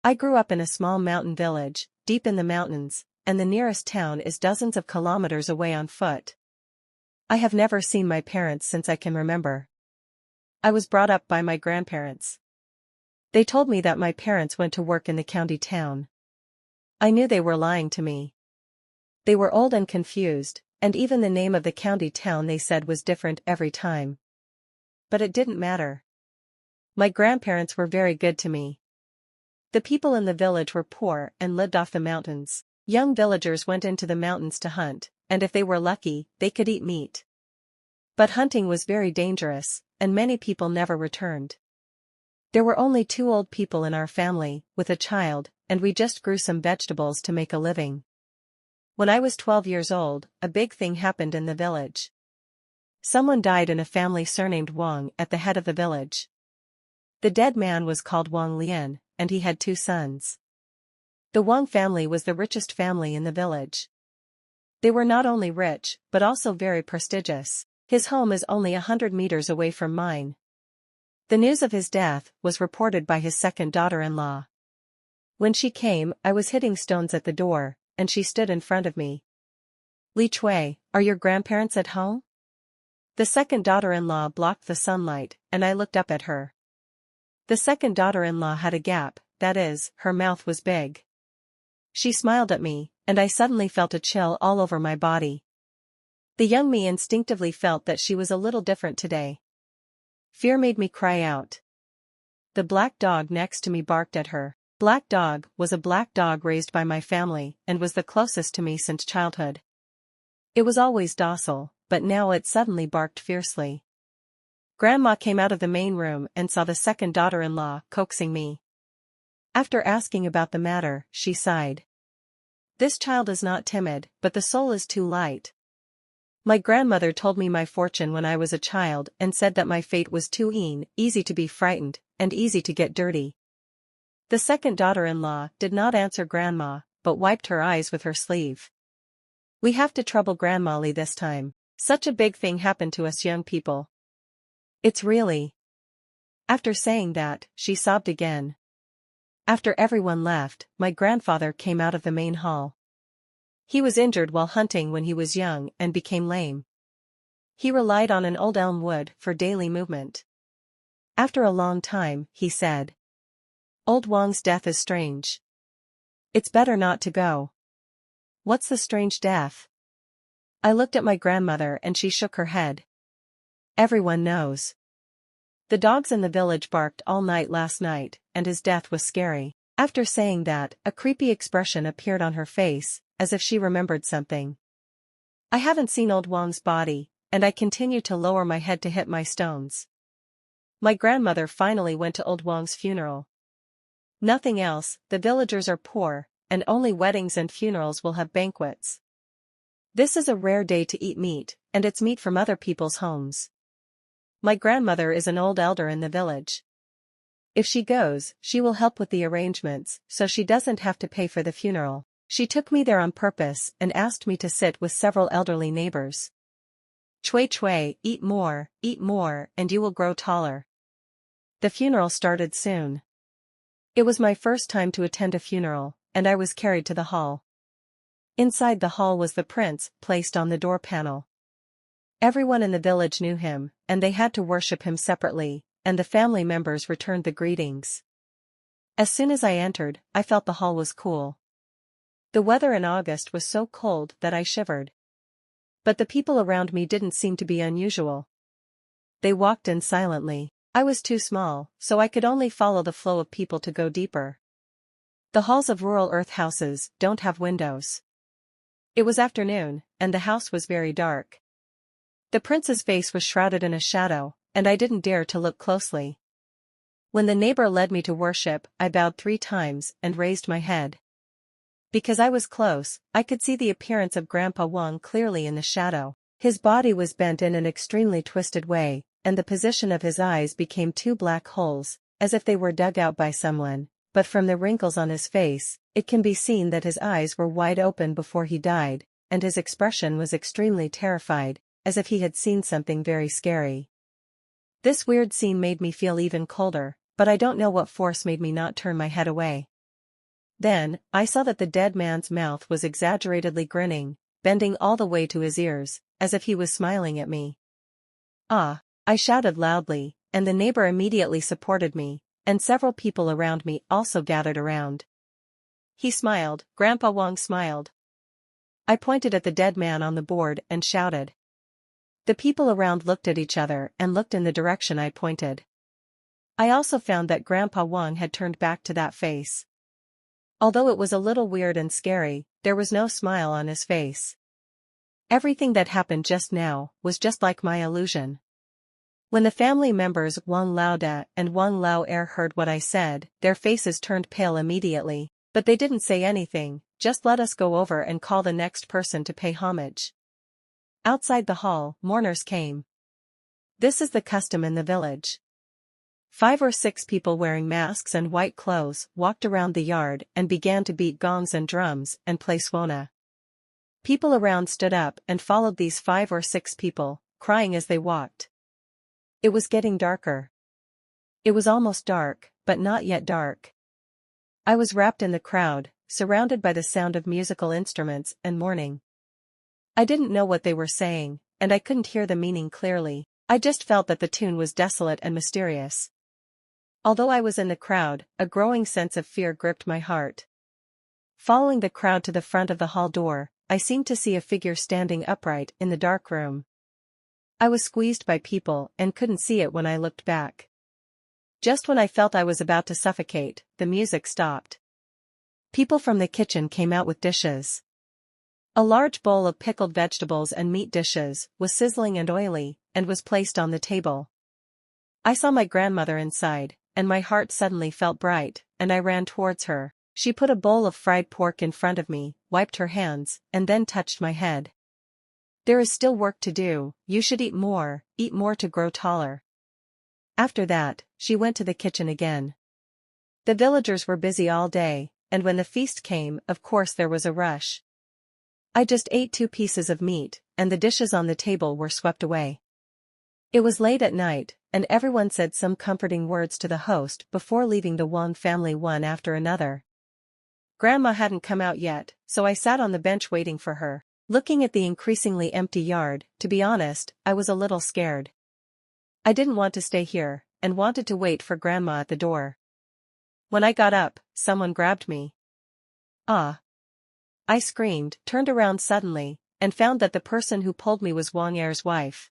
I grew up in a small mountain village, deep in the mountains, and the nearest town is dozens of kilometers away on foot. I have never seen my parents since I can remember. I was brought up by my grandparents. They told me that my parents went to work in the county town. I knew they were lying to me. They were old and confused, and even the name of the county town they said was different every time. But it didn't matter. My grandparents were very good to me. The people in the village were poor and lived off the mountains. Young villagers went into the mountains to hunt, and if they were lucky, they could eat meat. But hunting was very dangerous, and many people never returned. There were only 2 old people in our family, with a child, and we just grew some vegetables to make a living. When I was 12 years old, a big thing happened in the village. Someone died in a family surnamed Wang at the head of the village. The dead man was called Wang Lian, and he had 2 sons. The Wang family was the richest family in the village. They were not only rich, but also very prestigious. His home is only 100 meters away from mine. The news of his death was reported by his second daughter-in-law. When she came, I was hitting stones at the door, and she stood in front of me. "Li Chui, are your grandparents at home?" The second daughter-in-law blocked the sunlight, and I looked up at her. The second daughter-in-law had a gap, that is, her mouth was big. She smiled at me, and I suddenly felt a chill all over my body. The young me instinctively felt that she was a little different today. Fear made me cry out. The black dog next to me barked at her. Black Dog was a black dog raised by my family and was the closest to me since childhood. It was always docile, but now it suddenly barked fiercely. Grandma came out of the main room and saw the second daughter-in-law coaxing me. After asking about the matter, she sighed. "This child is not timid, but the soul is too light." My grandmother told me my fortune when I was a child and said that my fate was too easy to be frightened, and easy to get dirty. The second daughter-in-law did not answer Grandma, but wiped her eyes with her sleeve. "We have to trouble Grandma Lee this time. Such a big thing happened to us young people. It's really..." After saying that, she sobbed again. After everyone left, my grandfather came out of the main hall. He was injured while hunting when he was young and became lame. He relied on an old elm wood for daily movement. After a long time, he said, "Old Wang's death is strange. It's better not to go." "What's the strange death?" I looked at my grandmother and she shook her head. "Everyone knows. The dogs in the village barked all night last night, and his death was scary." After saying that, a creepy expression appeared on her face, as if she remembered something. I haven't seen old Wang's body, and I continued to lower my head to hit my stones. My grandmother finally went to old Wang's funeral. Nothing else, the villagers are poor, and only weddings and funerals will have banquets. This is a rare day to eat meat, and it's meat from other people's homes. My grandmother is an old elder in the village. If she goes, she will help with the arrangements, so she doesn't have to pay for the funeral. She took me there on purpose and asked me to sit with several elderly neighbors. "Chui Chui, eat more, and you will grow taller." The funeral started soon. It was my first time to attend a funeral, and I was carried to the hall. Inside the hall was the prince, placed on the door panel. Everyone in the village knew him, and they had to worship him separately, and the family members returned the greetings. As soon as I entered, I felt the hall was cool. The weather in August was so cold that I shivered. But the people around me didn't seem to be unusual. They walked in silently. I was too small, so I could only follow the flow of people to go deeper. The halls of rural earth houses don't have windows. It was afternoon, and the house was very dark. The prince's face was shrouded in a shadow, and I didn't dare to look closely. When the neighbor led me to worship, I bowed 3 times and raised my head. Because I was close, I could see the appearance of Grandpa Wang clearly in the shadow. His body was bent in an extremely twisted way, and the position of his eyes became 2 black holes, as if they were dug out by someone, but from the wrinkles on his face, it can be seen that his eyes were wide open before he died, and his expression was extremely terrified, as if he had seen something very scary. This weird scene made me feel even colder, but I don't know what force made me not turn my head away. Then, I saw that the dead man's mouth was exaggeratedly grinning, bending all the way to his ears, as if he was smiling at me. "Ah!" I shouted loudly, and the neighbor immediately supported me, and several people around me also gathered around. He smiled, Grandpa Wong smiled. I pointed at the dead man on the board and shouted. The people around looked at each other and looked in the direction I pointed. I also found that Grandpa Wong had turned back to that face. Although it was a little weird and scary, there was no smile on his face. Everything that happened just now was just like my illusion. When the family members Wang Laoda and Wang Lao Er heard what I said, their faces turned pale immediately, but they didn't say anything, just let us go over and call the next person to pay homage. Outside the hall, mourners came. This is the custom in the village. 5 or 6 people wearing masks and white clothes walked around the yard and began to beat gongs and drums and play swona. People around stood up and followed these 5 or 6 people, crying as they walked. It was getting darker. It was almost dark, but not yet dark. I was wrapped in the crowd, surrounded by the sound of musical instruments and mourning. I didn't know what they were saying, and I couldn't hear the meaning clearly. I just felt that the tune was desolate and mysterious. Although I was in the crowd, a growing sense of fear gripped my heart. Following the crowd to the front of the hall door, I seemed to see a figure standing upright in the dark room. I was squeezed by people and couldn't see it when I looked back. Just when I felt I was about to suffocate, the music stopped. People from the kitchen came out with dishes. A large bowl of pickled vegetables and meat dishes was sizzling and oily, and was placed on the table. I saw my grandmother inside, and my heart suddenly felt bright, and I ran towards her. She put a bowl of fried pork in front of me, wiped her hands, and then touched my head. "There is still work to do, you should eat more to grow taller." After that, she went to the kitchen again. The villagers were busy all day, and when the feast came, of course there was a rush. I just ate 2 pieces of meat, and the dishes on the table were swept away. It was late at night, and everyone said some comforting words to the host before leaving the Wong family one after another. Grandma hadn't come out yet, so I sat on the bench waiting for her. Looking at the increasingly empty yard, to be honest, I was a little scared. I didn't want to stay here, and wanted to wait for Grandma at the door. When I got up, someone grabbed me. "Ah!" I screamed, turned around suddenly, and found that the person who pulled me was Wang Er's wife.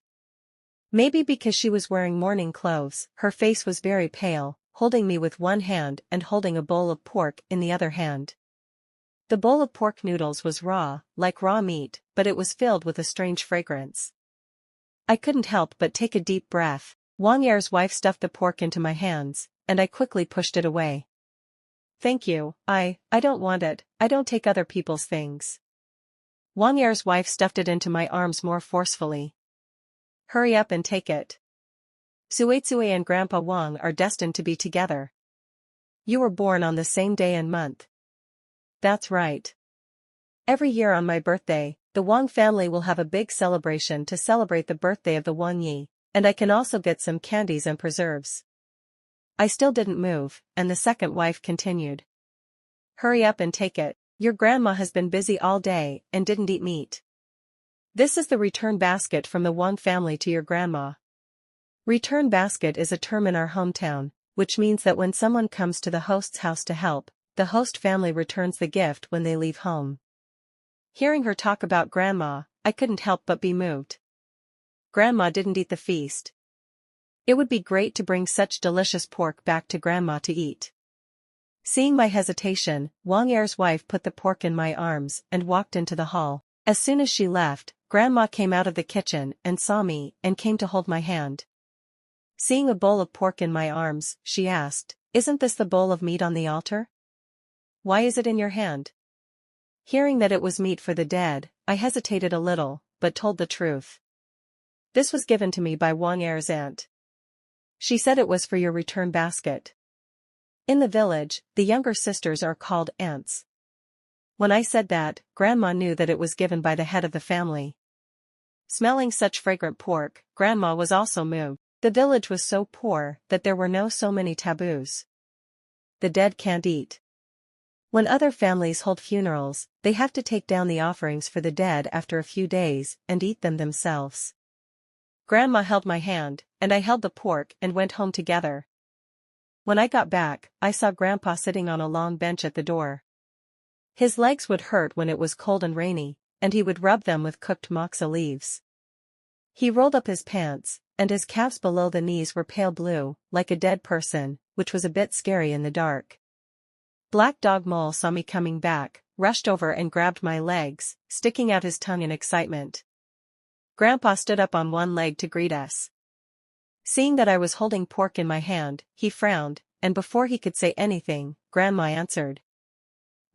Maybe because she was wearing mourning clothes, her face was very pale, holding me with one hand and holding a bowl of pork in the other hand. The bowl of pork noodles was raw, like raw meat, but it was filled with a strange fragrance. I couldn't help but take a deep breath. Wang Er's wife stuffed the pork into my hands, and I quickly pushed it away. "Thank you, I don't want it, I don't take other people's things." Wang Er's wife stuffed it into my arms more forcefully. "Hurry up and take it. Suetsue and Grandpa Wang are destined to be together. You were born on the same day and month." "That's right. Every year on my birthday, the Wang family will have a big celebration to celebrate the birthday of the Wang Yi, and I can also get some candies and preserves." I still didn't move, and the second wife continued. "Hurry up and take it, your grandma has been busy all day and didn't eat meat. This is the return basket from the Wang family to your grandma." Return basket is a term in our hometown, which means that when someone comes to the host's house to help, the host family returns the gift when they leave home. Hearing her talk about Grandma, I couldn't help but be moved. Grandma didn't eat the feast. It would be great to bring such delicious pork back to Grandma to eat. Seeing my hesitation, Wang Er's wife put the pork in my arms and walked into the hall. As soon as she left, Grandma came out of the kitchen and saw me and came to hold my hand. Seeing a bowl of pork in my arms, she asked, "Isn't this the bowl of meat on the altar? Why is it in your hand?" Hearing that it was meat for the dead, I hesitated a little, but told the truth. "This was given to me by Wang Er's aunt. She said it was for your return basket." In the village, the younger sisters are called aunts. When I said that, Grandma knew that it was given by the head of the family. Smelling such fragrant pork, Grandma was also moved. The village was so poor that there were so many taboos. The dead can't eat. When other families hold funerals, they have to take down the offerings for the dead after a few days and eat them themselves. Grandma held my hand, and I held the pork and went home together. When I got back, I saw Grandpa sitting on a long bench at the door. His legs would hurt when it was cold and rainy, and he would rub them with cooked moxa leaves. He rolled up his pants, and his calves below the knees were pale blue, like a dead person, which was a bit scary in the dark. Black Dog Mole saw me coming back, rushed over and grabbed my legs, sticking out his tongue in excitement. Grandpa stood up on one leg to greet us. Seeing that I was holding pork in my hand, he frowned, and before he could say anything, Grandma answered.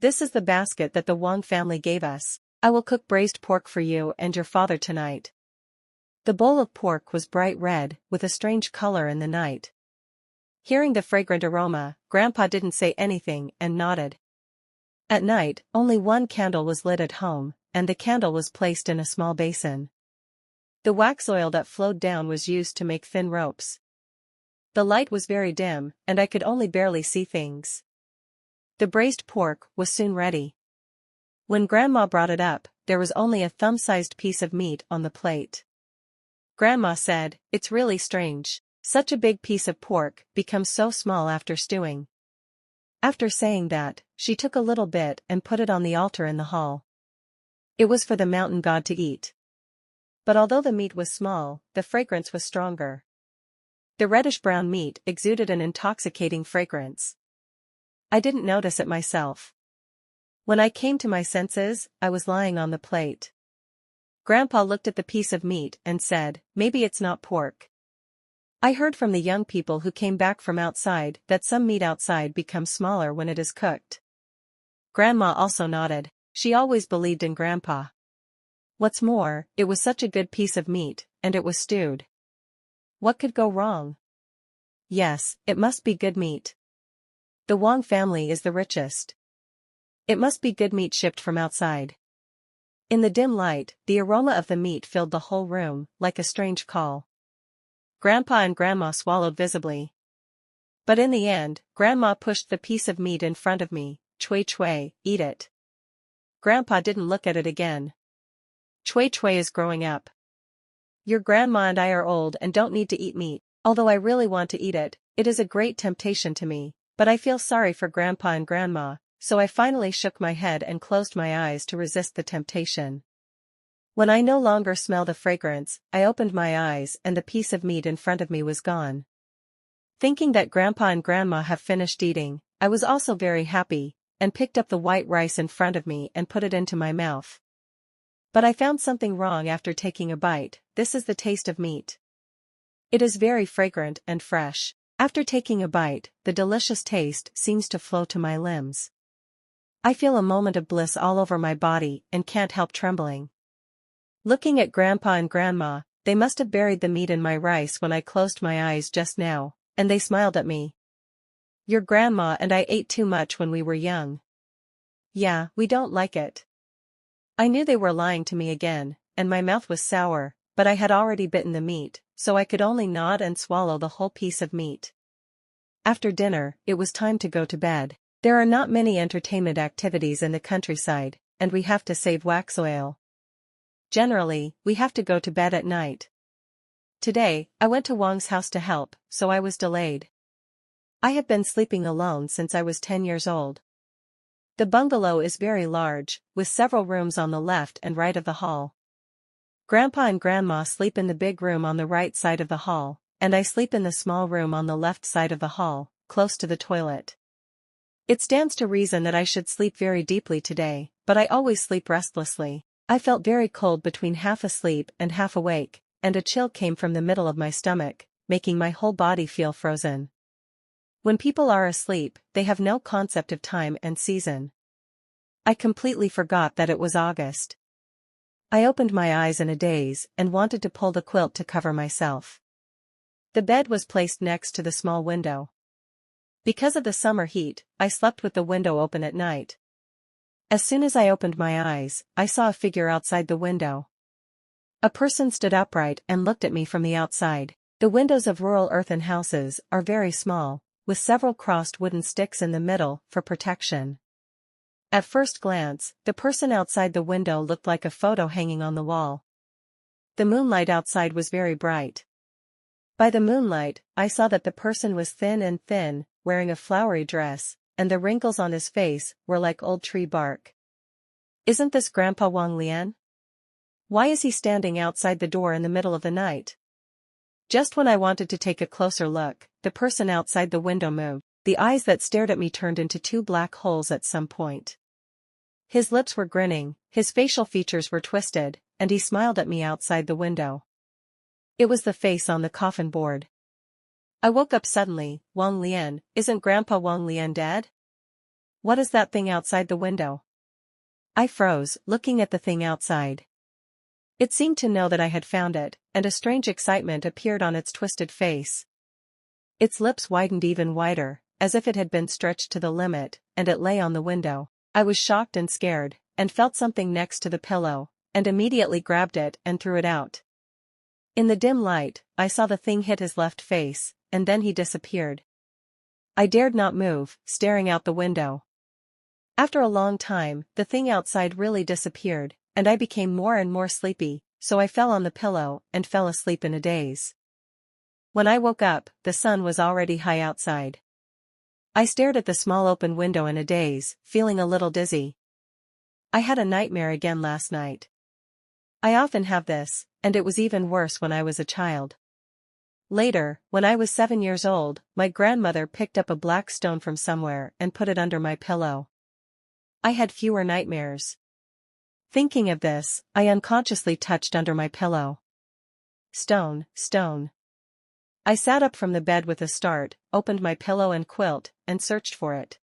"This is the basket that the Wong family gave us. I will cook braised pork for you and your father tonight." The bowl of pork was bright red, with a strange color in the night. Hearing the fragrant aroma, Grandpa didn't say anything and nodded. At night, only one candle was lit at home, and the candle was placed in a small basin. The wax oil that flowed down was used to make thin ropes. The light was very dim, and I could only barely see things. The braised pork was soon ready. When Grandma brought it up, there was only a thumb-sized piece of meat on the plate. Grandma said, "It's really strange. Such a big piece of pork becomes so small after stewing." After saying that, she took a little bit and put it on the altar in the hall. It was for the mountain god to eat. But although the meat was small, the fragrance was stronger. The reddish-brown meat exuded an intoxicating fragrance. I didn't notice it myself. When I came to my senses, I was lying on the plate. Grandpa looked at the piece of meat and said, "Maybe it's not pork." I heard from the young people who came back from outside that some meat outside becomes smaller when it is cooked. Grandma also nodded. She always believed in Grandpa. What's more, it was such a good piece of meat, and it was stewed. What could go wrong? Yes, it must be good meat. The Wong family is the richest. It must be good meat shipped from outside. In the dim light, the aroma of the meat filled the whole room, like a strange call. Grandpa and Grandma swallowed visibly. But in the end, Grandma pushed the piece of meat in front of me. "Chui Chui, eat it." Grandpa didn't look at it again. "Chui Chui is growing up. Your grandma and I are old and don't need to eat meat. Although I really want to eat it, it is a great temptation to me, but I feel sorry for Grandpa and Grandma, so I finally shook my head and closed my eyes to resist the temptation. When I no longer smelled the fragrance, I opened my eyes and the piece of meat in front of me was gone. Thinking that Grandpa and Grandma have finished eating, I was also very happy, and picked up the white rice in front of me and put it into my mouth. But I found something wrong after taking a bite. This is the taste of meat. It is very fragrant and fresh. After taking a bite, the delicious taste seems to flow to my limbs. I feel a moment of bliss all over my body and can't help trembling. Looking at Grandpa and Grandma, they must have buried the meat in my rice when I closed my eyes just now, and they smiled at me. "Your grandma and I ate too much when we were young. Yeah, we don't like it." I knew they were lying to me again, and my mouth was sour, but I had already bitten the meat, so I could only nod and swallow the whole piece of meat. After dinner, it was time to go to bed. There are not many entertainment activities in the countryside, and we have to save wax oil. Generally, we have to go to bed at night. Today, I went to Wang's house to help, so I was delayed. I have been sleeping alone since I was 10 years old. The bungalow is very large, with several rooms on the left and right of the hall. Grandpa and Grandma sleep in the big room on the right side of the hall, and I sleep in the small room on the left side of the hall, close to the toilet. It stands to reason that I should sleep very deeply today, but I always sleep restlessly. I felt very cold between half asleep and half awake, and a chill came from the middle of my stomach, making my whole body feel frozen. When people are asleep, they have no concept of time and season. I completely forgot that it was August. I opened my eyes in a daze and wanted to pull the quilt to cover myself. The bed was placed next to the small window. Because of the summer heat, I slept with the window open at night. As soon as I opened my eyes, I saw a figure outside the window. A person stood upright and looked at me from the outside. The windows of rural earthen houses are very small, with several crossed wooden sticks in the middle for protection. At first glance, the person outside the window looked like a photo hanging on the wall. The moonlight outside was very bright. By the moonlight, I saw that the person was thin, wearing a flowery dress, and the wrinkles on his face were like old tree bark. Isn't this Grandpa Wang Lian? Why is he standing outside the door in the middle of the night? Just when I wanted to take a closer look, the person outside the window moved. The eyes that stared at me turned into two black holes at some point. His lips were grinning, his facial features were twisted, and he smiled at me outside the window. It was the face on the coffin board. I woke up suddenly. Wang Lian, isn't Grandpa Wang Lian dead? What is that thing outside the window? I froze, looking at the thing outside. It seemed to know that I had found it, and a strange excitement appeared on its twisted face. Its lips widened even wider, as if it had been stretched to the limit, and it lay on the window. I was shocked and scared, and felt something next to the pillow, and immediately grabbed it and threw it out. In the dim light, I saw the thing hit his left face, and then he disappeared. I dared not move, staring out the window. After a long time, the thing outside really disappeared, and I became more and more sleepy, so I fell on the pillow and fell asleep in a daze. When I woke up, the sun was already high outside. I stared at the small open window in a daze, feeling a little dizzy. I had a nightmare again last night. I often have this, and it was even worse when I was a child. Later, when I was 7 years old, my grandmother picked up a black stone from somewhere and put it under my pillow. I had fewer nightmares. Thinking of this, I unconsciously touched under my pillow. Stone, stone. I sat up from the bed with a start, opened my pillow and quilt, and searched for it.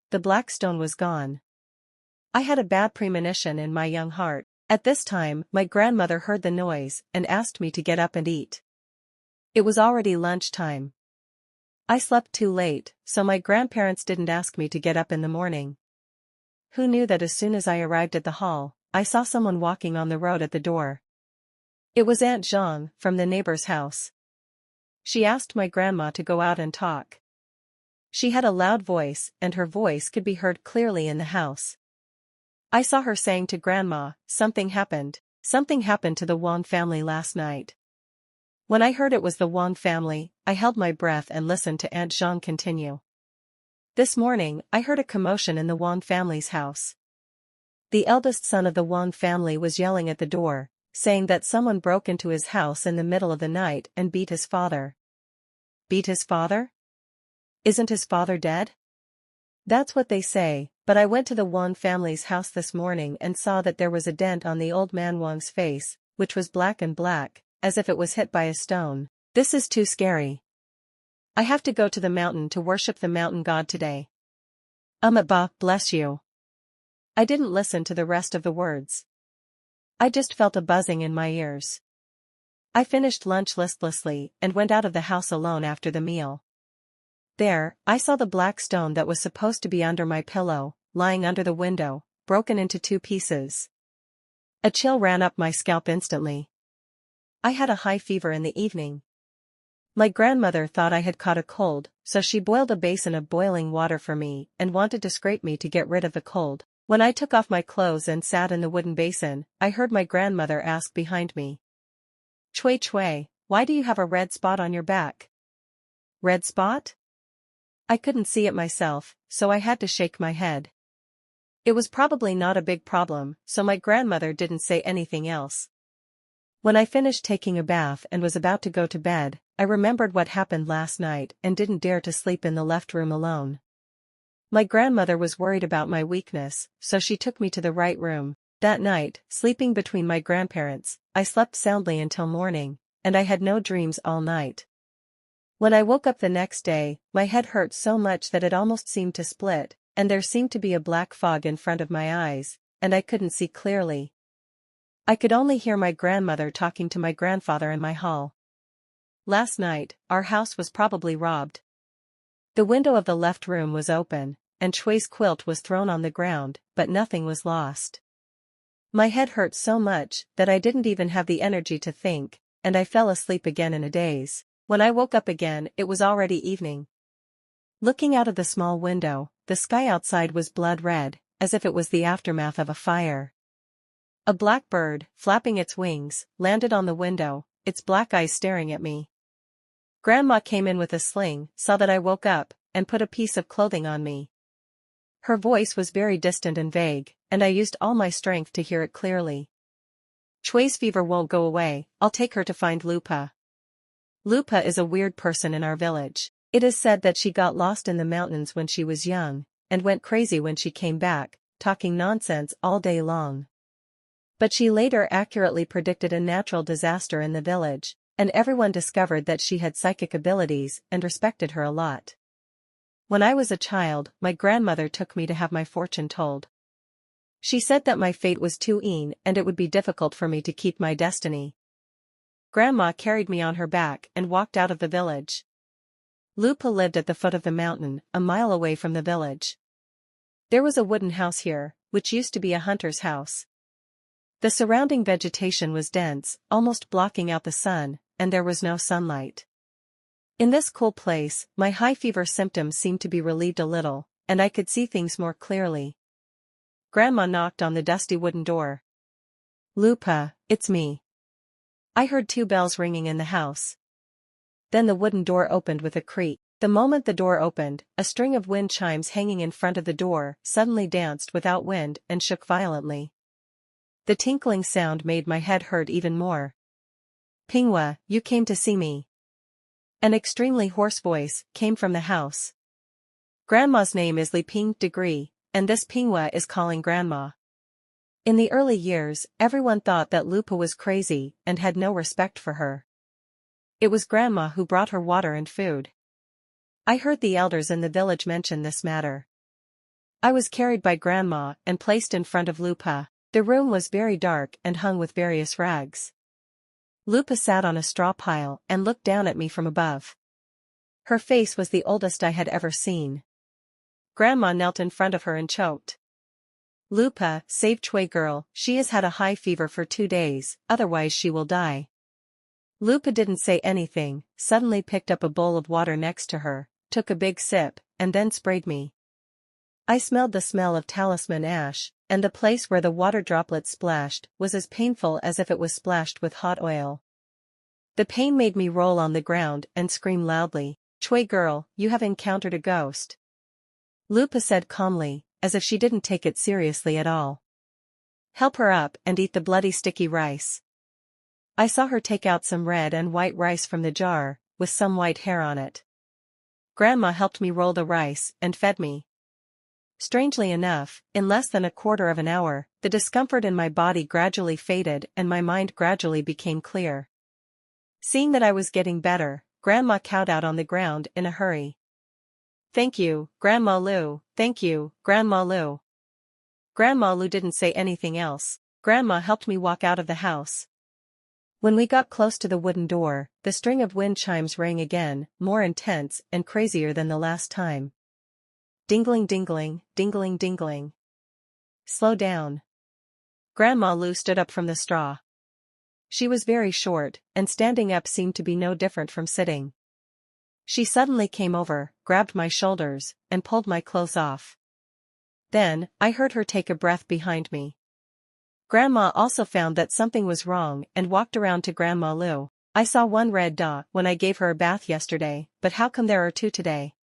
The black stone was gone. I had a bad premonition in my young heart. At this time, my grandmother heard the noise and asked me to get up and eat. It was already lunchtime. I slept too late, so my grandparents didn't ask me to get up in the morning. Who knew that as soon as I arrived at the hall, I saw someone walking on the road at the door. It was Aunt Jean, from the neighbor's house. She asked my grandma to go out and talk. She had a loud voice, and her voice could be heard clearly in the house. I saw her saying to Grandma, "Something happened. Something happened to the Wang family last night." When I heard it was the Wang family, I held my breath and listened to Aunt Jean continue. This morning, I heard a commotion in the Wang family's house. The eldest son of the Wang family was yelling at the door, saying that someone broke into his house in the middle of the night and beat his father. Beat his father? Isn't his father dead? That's what they say, but I went to the Wang family's house this morning and saw that there was a dent on the old man Wang's face, which was black, as if it was hit by a stone. This is too scary. I have to go to the mountain to worship the mountain god today. Bless you. I didn't listen to the rest of the words. I just felt a buzzing in my ears. I finished lunch listlessly and went out of the house alone after the meal. There, I saw the black stone that was supposed to be under my pillow, lying under the window, broken into 2 pieces. A chill ran up my scalp instantly. I had a high fever in the evening. My grandmother thought I had caught a cold, so she boiled a basin of boiling water for me and wanted to scrape me to get rid of the cold. When I took off my clothes and sat in the wooden basin, I heard my grandmother ask behind me, Chui, why do you have a red spot on your back?" Red spot? I couldn't see it myself, so I had to shake my head. It was probably not a big problem, so my grandmother didn't say anything else. When I finished taking a bath and was about to go to bed, I remembered what happened last night and didn't dare to sleep in the left room alone. My grandmother was worried about my weakness, so she took me to the right room. That night, sleeping between my grandparents, I slept soundly until morning, and I had no dreams all night. When I woke up the next day, my head hurt so much that it almost seemed to split, and there seemed to be a black fog in front of my eyes, and I couldn't see clearly. I could only hear my grandmother talking to my grandfather in my hall. Last night, our house was probably robbed. The window of the left room was open, and Chui's quilt was thrown on the ground, but nothing was lost. My head hurt so much that I didn't even have the energy to think, and I fell asleep again in a daze. When I woke up again, it was already evening. Looking out of the small window, the sky outside was blood red, as if it was the aftermath of a fire. A black bird, flapping its wings, landed on the window, its black eyes staring at me. Grandma came in with a sling, saw that I woke up, and put a piece of clothing on me. Her voice was very distant and vague, and I used all my strength to hear it clearly. Chui's fever won't go away, I'll take her to find Lupa. Lupa is a weird person in our village. It is said that she got lost in the mountains when she was young, and went crazy when she came back, talking nonsense all day long. But she later accurately predicted a natural disaster in the village, and everyone discovered that she had psychic abilities and respected her a lot. When I was a child, my grandmother took me to have my fortune told. She said that my fate was too mean and it would be difficult for me to keep my destiny. Grandma carried me on her back and walked out of the village. Lupa lived at the foot of the mountain, a mile away from the village. There was a wooden house here, which used to be a hunter's house. The surrounding vegetation was dense, almost blocking out the sun, and there was no sunlight. In this cool place, my high fever symptoms seemed to be relieved a little, and I could see things more clearly. Grandma knocked on the dusty wooden door. "Lupa, it's me." I heard 2 bells ringing in the house. Then the wooden door opened with a creak. The moment the door opened, a string of wind chimes hanging in front of the door suddenly danced without wind and shook violently. The tinkling sound made my head hurt even more. "Pingwa, you came to see me." An extremely hoarse voice came from the house. Grandma's name is Li Ping Degree, and this Pingwa is calling Grandma. In the early years, everyone thought that Lupa was crazy and had no respect for her. It was Grandma who brought her water and food. I heard the elders in the village mention this matter. I was carried by Grandma and placed in front of Lupa. The room was very dark and hung with various rags. Lupa sat on a straw pile and looked down at me from above. Her face was the oldest I had ever seen. Grandma knelt in front of her and choked. "Lupa, save Chui girl, she has had a high fever for 2 days, otherwise she will die." Lupa didn't say anything, suddenly picked up a bowl of water next to her, took a big sip, and then sprayed me. I smelled the smell of talisman ash, and the place where the water droplets splashed was as painful as if it was splashed with hot oil. The pain made me roll on the ground and scream loudly. "Chui girl, you have encountered a ghost," Lupa said calmly, as if she didn't take it seriously at all. "Help her up and eat the bloody sticky rice." I saw her take out some red and white rice from the jar, with some white hair on it. Grandma helped me roll the rice and fed me. Strangely enough, in less than a quarter of an hour, the discomfort in my body gradually faded and my mind gradually became clear. Seeing that I was getting better, Grandma cowed out on the ground in a hurry. "Thank you, Grandma Lu, thank you, Grandma Lu." Grandma Lu didn't say anything else. Grandma helped me walk out of the house. When we got close to the wooden door, the string of wind chimes rang again, more intense and crazier than the last time. Dingling dingling, dingling dingling. "Slow down." Grandma Lu stood up from the straw. She was very short, and standing up seemed to be no different from sitting. She suddenly came over, grabbed my shoulders, and pulled my clothes off. Then, I heard her take a breath behind me. Grandma also found that something was wrong and walked around to Grandma Lu. "I saw 1 red dot when I gave her a bath yesterday, but how come there are 2 today?"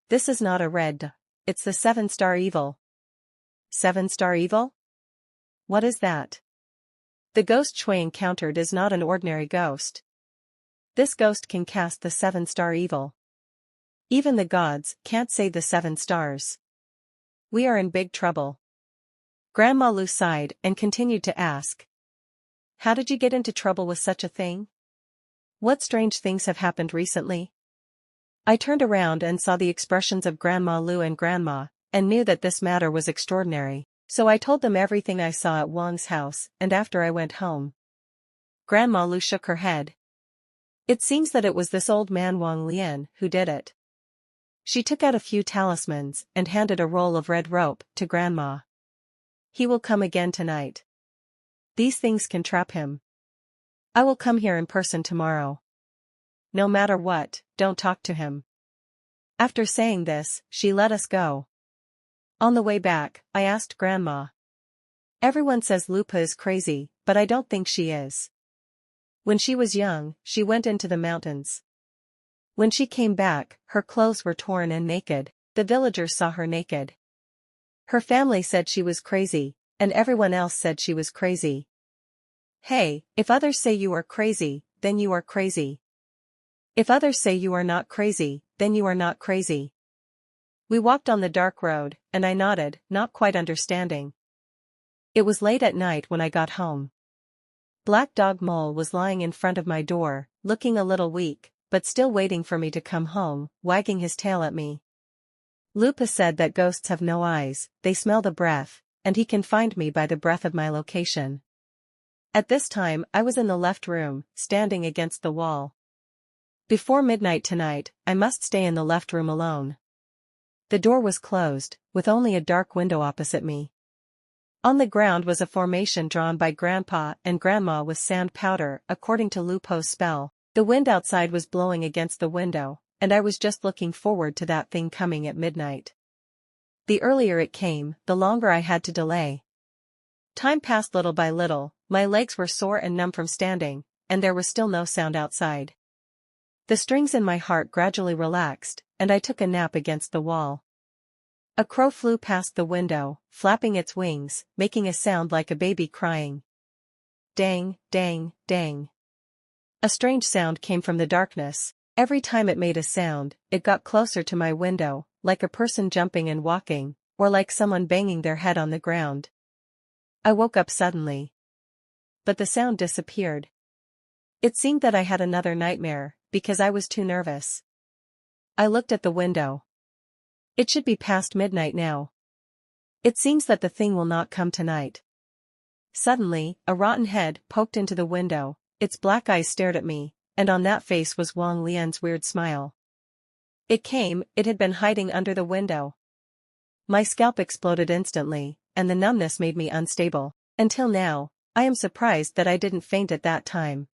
"This is not a red dot. It's the 7-star evil." "7-star evil? What is that?" "The ghost Chui encountered is not an ordinary ghost. This ghost can cast the 7-star evil. Even the gods can't save the 7 stars. We are in big trouble." Grandma Lu sighed and continued to ask. "How did you get into trouble with such a thing? What strange things have happened recently?" I turned around and saw the expressions of Grandma Lu and Grandma, and knew that this matter was extraordinary, so I told them everything I saw at Wang's house and after I went home. Grandma Lu shook her head. "It seems that it was this old man Wang Lian who did it." She took out a few talismans and handed a roll of red rope to Grandma. "He will come again tonight. These things can trap him. I will come here in person tomorrow. No matter what, don't talk to him." After saying this, she let us go. On the way back, I asked Grandma. Everyone says Lupa is crazy, but I don't think she is. When she was young, she went into the mountains. When she came back, her clothes were torn and naked. The villagers saw her naked. Her family said she was crazy, and everyone else said she was crazy. Hey, if others say you are crazy, then you are crazy. If others say you are not crazy, then you are not crazy. We walked on the dark road, and I nodded, not quite understanding. It was late at night when I got home. Black Dog Mole was lying in front of my door, looking a little weak, but still waiting for me to come home, wagging his tail at me. Lupa said that ghosts have no eyes, they smell the breath, and he can find me by the breath of my location. At this time I was in the left room, standing against the wall. Before midnight tonight, I must stay in the left room alone. The door was closed, with only a dark window opposite me. On the ground was a formation drawn by Grandpa and Grandma with sand powder, according to Lupo's spell. The wind outside was blowing against the window, and I was just looking forward to that thing coming at midnight. The earlier it came, the longer I had to delay. Time passed little by little, my legs were sore and numb from standing, and there was still no sound outside. The strings in my heart gradually relaxed, and I took a nap against the wall. A crow flew past the window, flapping its wings, making a sound like a baby crying. Dang, dang, dang. A strange sound came from the darkness. Every time it made a sound, it got closer to my window, like a person jumping and walking, or like someone banging their head on the ground. I woke up suddenly. But the sound disappeared. It seemed that I had another nightmare, because I was too nervous. I looked at the window. It should be past midnight now. It seems that the thing will not come tonight. Suddenly, a rotten head poked into the window, its black eyes stared at me, and on that face was Wang Lian's weird smile. It had been hiding under the window. My scalp exploded instantly, and the numbness made me unstable. Until now, I am surprised that I didn't faint at that time.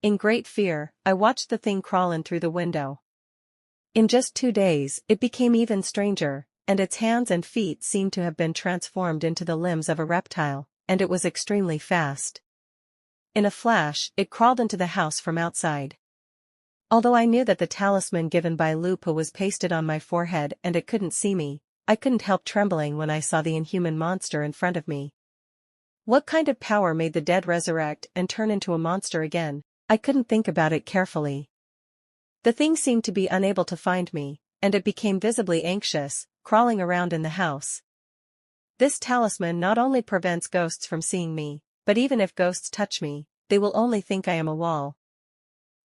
In great fear, I watched the thing crawl in through the window. In just 2 days, it became even stranger, and its hands and feet seemed to have been transformed into the limbs of a reptile, and it was extremely fast. In a flash, it crawled into the house from outside. Although I knew that the talisman given by Lupa was pasted on my forehead and it couldn't see me, I couldn't help trembling when I saw the inhuman monster in front of me. What kind of power made the dead resurrect and turn into a monster again? I couldn't think about it carefully. The thing seemed to be unable to find me, and it became visibly anxious, crawling around in the house. This talisman not only prevents ghosts from seeing me, but even if ghosts touch me, they will only think I am a wall.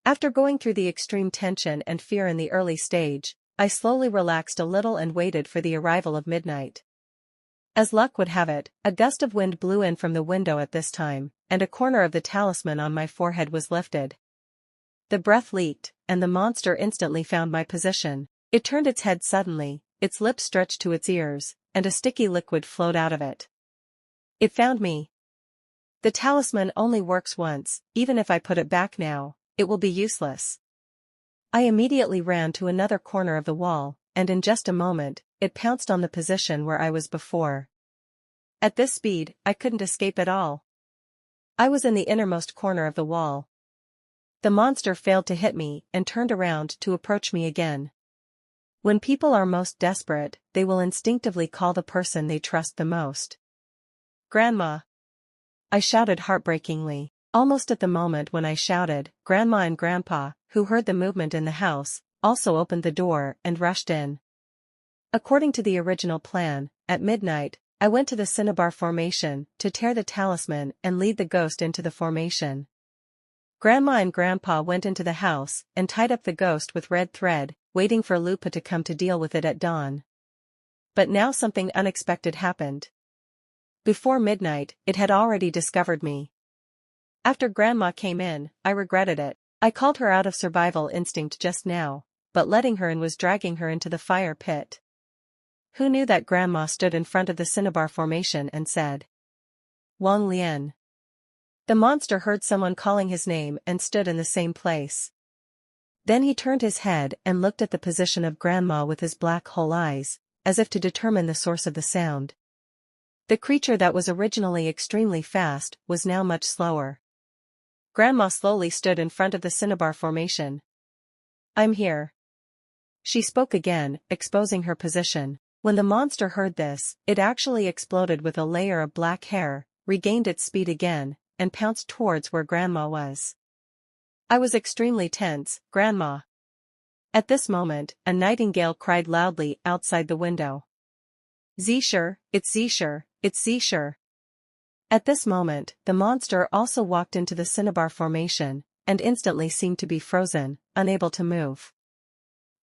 After going through the extreme tension and fear in the early stage, I slowly relaxed a little and waited for the arrival of midnight. As luck would have it, a gust of wind blew in from the window at this time, and a corner of the talisman on my forehead was lifted. The breath leaked, and the monster instantly found my position. It turned its head suddenly, its lips stretched to its ears, and a sticky liquid flowed out of it. It found me. The talisman only works once, even if I put it back now, it will be useless. I immediately ran to another corner of the wall, and in just a moment, it pounced on the position where I was before. At this speed, I couldn't escape at all. I was in the innermost corner of the wall. The monster failed to hit me and turned around to approach me again. When people are most desperate, they will instinctively call the person they trust the most. Grandma! I shouted heartbreakingly. Almost at the moment when I shouted, Grandma and Grandpa, who heard the movement in the house, also opened the door and rushed in. According to the original plan, at midnight, I went to the cinnabar formation to tear the talisman and lead the ghost into the formation. Grandma and Grandpa went into the house and tied up the ghost with red thread, waiting for Lupa to come to deal with it at dawn. But now something unexpected happened. Before midnight, it had already discovered me. After Grandma came in, I regretted it. I called her out of survival instinct just now, but letting her in was dragging her into the fire pit. Who knew that Grandma stood in front of the cinnabar formation and said, Wang Lian. The monster heard someone calling his name and stood in the same place. Then he turned his head and looked at the position of Grandma with his black hole eyes, as if to determine the source of the sound. The creature that was originally extremely fast was now much slower. Grandma slowly stood in front of the cinnabar formation. "I'm here." She spoke again, exposing her position. When the monster heard this, it actually exploded with a layer of black hair, regained its speed again, and pounced towards where Grandma was. I was extremely tense. "Grandma." At this moment, a nightingale cried loudly outside the window. "Zisher, it's Zisher, it's Zisher." At this moment, the monster also walked into the cinnabar formation, and instantly seemed to be frozen, unable to move.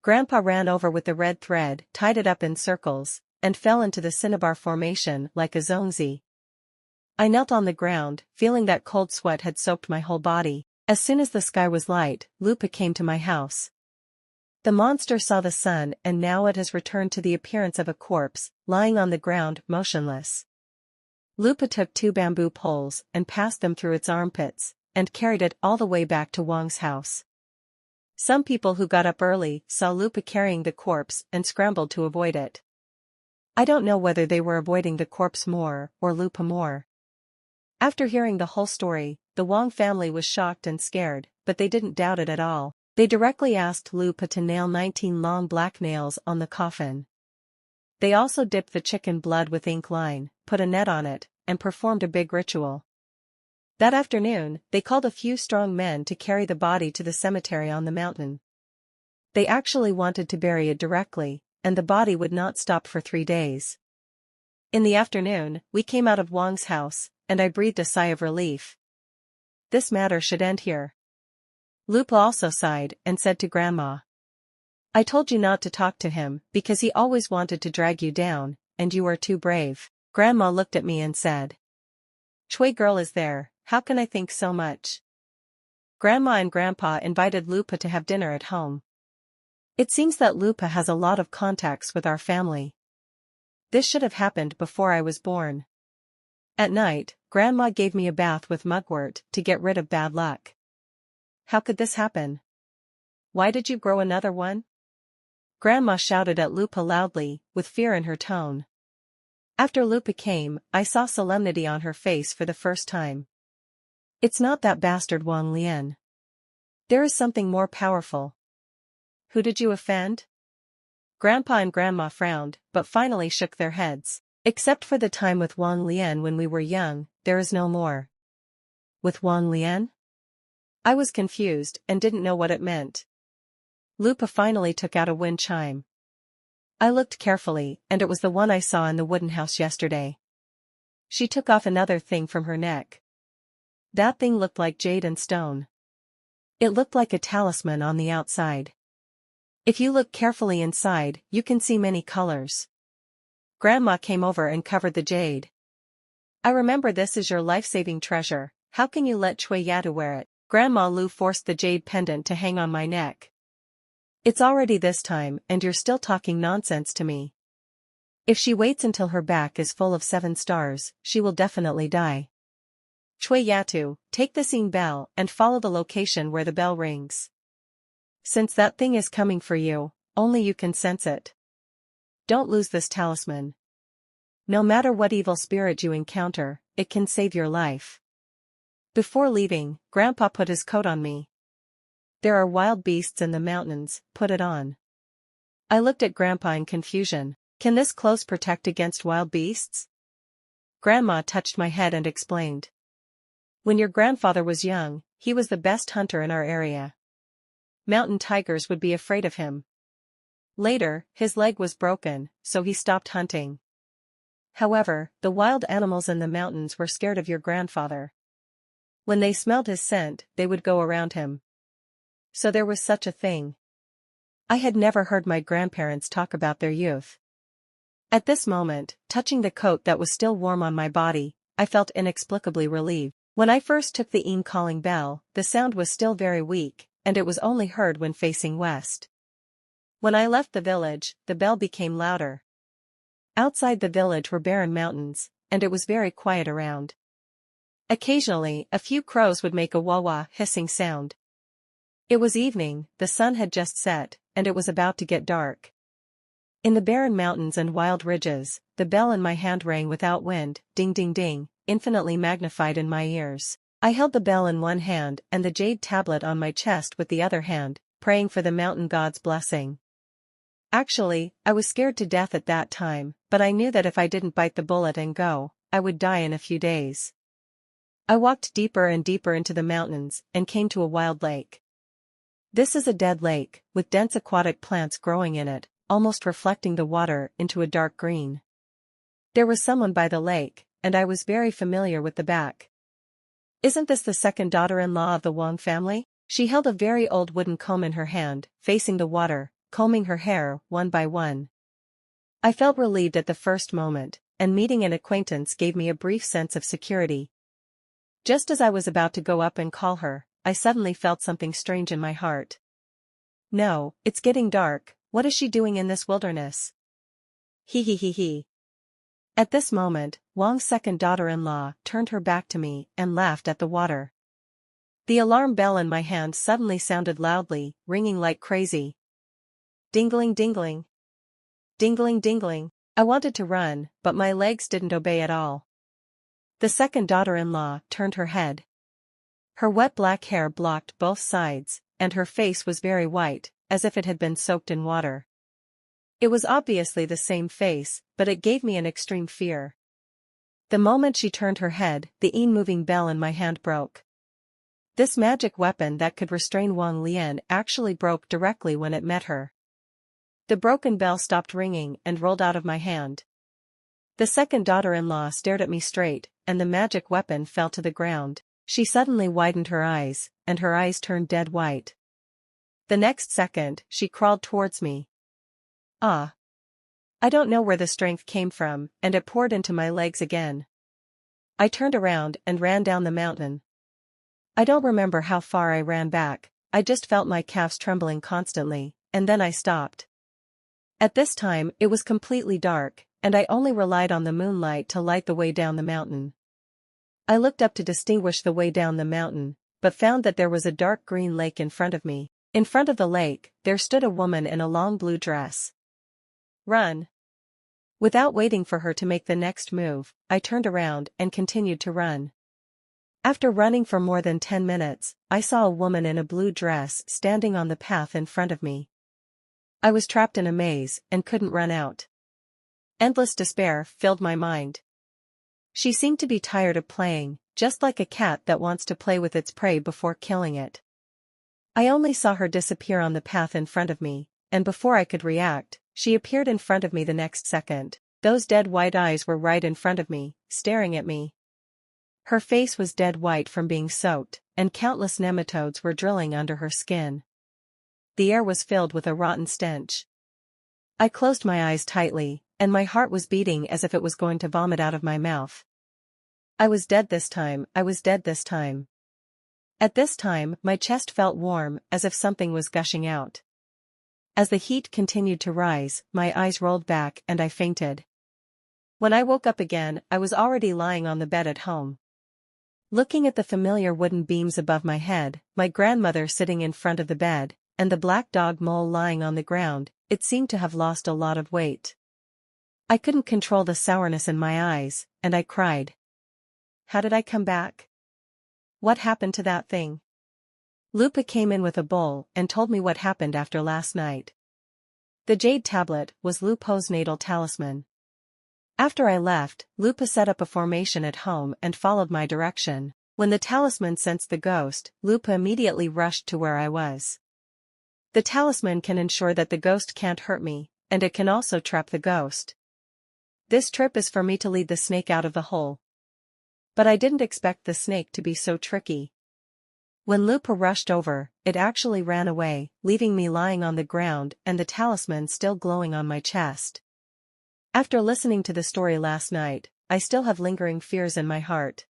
Grandpa ran over with the red thread, tied it up in circles, and fell into the cinnabar formation like a zongzi. I knelt on the ground, feeling that cold sweat had soaked my whole body. As soon as the sky was light, Lupa came to my house. The monster saw the sun and now it has returned to the appearance of a corpse, lying on the ground, motionless. Lupa took 2 bamboo poles and passed them through its armpits, and carried it all the way back to Wang's house. Some people who got up early saw Lupa carrying the corpse and scrambled to avoid it. I don't know whether they were avoiding the corpse more or Lupa more. After hearing the whole story, the Wang family was shocked and scared, but they didn't doubt it at all. They directly asked Lupa to nail 19 long black nails on the coffin. They also dipped the chicken blood with ink line, put a net on it, and performed a big ritual. That afternoon, they called a few strong men to carry the body to the cemetery on the mountain. They actually wanted to bury it directly, and the body would not stop for 3 days. In the afternoon, we came out of Wang's house, and I breathed a sigh of relief. This matter should end here. Lupa also sighed and said to Grandma, "I told you not to talk to him because he always wanted to drag you down, and you are too brave." Grandma looked at me and said, "Chui girl is there, how can I think so much?" Grandma and Grandpa invited Lupa to have dinner at home. It seems that Lupa has a lot of contacts with our family. This should have happened before I was born. At night, Grandma gave me a bath with mugwort to get rid of bad luck. How could this happen? Why did you grow another one? Grandma shouted at Lupa loudly, with fear in her tone. After Lupa came, I saw solemnity on her face for the first time. It's not that bastard Wang Lian. There is something more powerful. Who did you offend? Grandpa and Grandma frowned, but finally shook their heads. Except for the time with Wang Lian when we were young, there is no more. With Wang Lian? I was confused and didn't know what it meant. Lupa finally took out a wind chime. I looked carefully, and it was the one I saw in the wooden house yesterday. She took off another thing from her neck. That thing looked like jade and stone. It looked like a talisman on the outside. If you look carefully inside, you can see many colors. Grandma came over and covered the jade. I remember this is your life-saving treasure. How can you let Chui Yatu wear it? Grandma Lu forced the jade pendant to hang on my neck. It's already this time and you're still talking nonsense to me. If she waits until her back is full of 7 stars, she will definitely die. Chui Yatu, take the scene bell and follow the location where the bell rings. Since that thing is coming for you, only you can sense it. Don't lose this talisman. No matter what evil spirit you encounter, it can save your life. Before leaving, Grandpa put his coat on me. There are wild beasts in the mountains, put it on. I looked at Grandpa in confusion. Can this clothes protect against wild beasts? Grandma touched my head and explained. When your grandfather was young, he was the best hunter in our area. Mountain tigers would be afraid of him. Later, his leg was broken, so he stopped hunting. However, the wild animals in the mountains were scared of your grandfather. When they smelled his scent, they would go around him. So there was such a thing. I had never heard my grandparents talk about their youth. At this moment, touching the coat that was still warm on my body, I felt inexplicably relieved. When I first took the calling bell, the sound was still very weak, and it was only heard when facing west. When I left the village, the bell became louder. Outside the village were barren mountains, and it was very quiet around. Occasionally, a few crows would make a wah-wah hissing sound. It was evening, the sun had just set, and it was about to get dark. In the barren mountains and wild ridges, the bell in my hand rang without wind, ding ding ding, infinitely magnified in my ears. I held the bell in one hand and the jade tablet on my chest with the other hand, praying for the mountain god's blessing. Actually, I was scared to death at that time, but I knew that if I didn't bite the bullet and go, I would die in a few days. I walked deeper and deeper into the mountains and came to a wild lake. This is a dead lake, with dense aquatic plants growing in it, almost reflecting the water into a dark green. There was someone by the lake, and I was very familiar with the back. Isn't this the second daughter-in-law of the Wang family? She held a very old wooden comb in her hand, facing the water, combing her hair one by one. I felt relieved at the first moment, and meeting an acquaintance gave me a brief sense of security. Just as I was about to go up and call her, I suddenly felt something strange in my heart. No, it's getting dark. What is she doing in this wilderness? He he he he. At this moment, Wang's second daughter-in-law turned her back to me and laughed at the water. The alarm bell in my hand suddenly sounded loudly, ringing like crazy. Dingling dingling. Dingling dingling. I wanted to run, but my legs didn't obey at all. The second daughter-in-law turned her head. Her wet black hair blocked both sides, and her face was very white, as if it had been soaked in water. It was obviously the same face, but it gave me an extreme fear. The moment she turned her head, the moving bell in my hand broke. This magic weapon that could restrain Wang Lian actually broke directly when it met her. The broken bell stopped ringing and rolled out of my hand. The second daughter-in-law stared at me straight, and the magic weapon fell to the ground. She suddenly widened her eyes, and her eyes turned dead white. The next second, she crawled towards me. Ah! I don't know where the strength came from, and it poured into my legs again. I turned around and ran down the mountain. I don't remember how far I ran back, I just felt my calves trembling constantly, and then I stopped. At this time, it was completely dark, and I only relied on the moonlight to light the way down the mountain. I looked up to distinguish the way down the mountain, but found that there was a dark green lake in front of me. In front of the lake, there stood a woman in a long blue dress. Run! Without waiting for her to make the next move, I turned around and continued to run. After running for more than 10 minutes, I saw a woman in a blue dress standing on the path in front of me. I was trapped in a maze and couldn't run out. Endless despair filled my mind. She seemed to be tired of playing, just like a cat that wants to play with its prey before killing it. I only saw her disappear on the path in front of me, and before I could react, she appeared in front of me the next second. Those dead white eyes were right in front of me, staring at me. Her face was dead white from being soaked, and countless nematodes were drilling under her skin. The air was filled with a rotten stench. I closed my eyes tightly, and my heart was beating as if it was going to vomit out of my mouth. I was dead this time, I was dead this time. At this time, my chest felt warm, as if something was gushing out. As the heat continued to rise, my eyes rolled back and I fainted. When I woke up again, I was already lying on the bed at home. Looking at the familiar wooden beams above my head, my grandmother sitting in front of the bed, and the black dog Mole lying on the ground, it seemed to have lost a lot of weight. I couldn't control the sourness in my eyes, and I cried. How did I come back? What happened to that thing? Lupa came in with a bowl and told me what happened after last night. The jade tablet was Lupo's natal talisman. After I left, Lupa set up a formation at home and followed my direction. When the talisman sensed the ghost, Lupa immediately rushed to where I was. The talisman can ensure that the ghost can't hurt me, and it can also trap the ghost. This trip is for me to lead the snake out of the hole. But I didn't expect the snake to be so tricky. When Lupa rushed over, it actually ran away, leaving me lying on the ground and the talisman still glowing on my chest. After listening to the story last night, I still have lingering fears in my heart.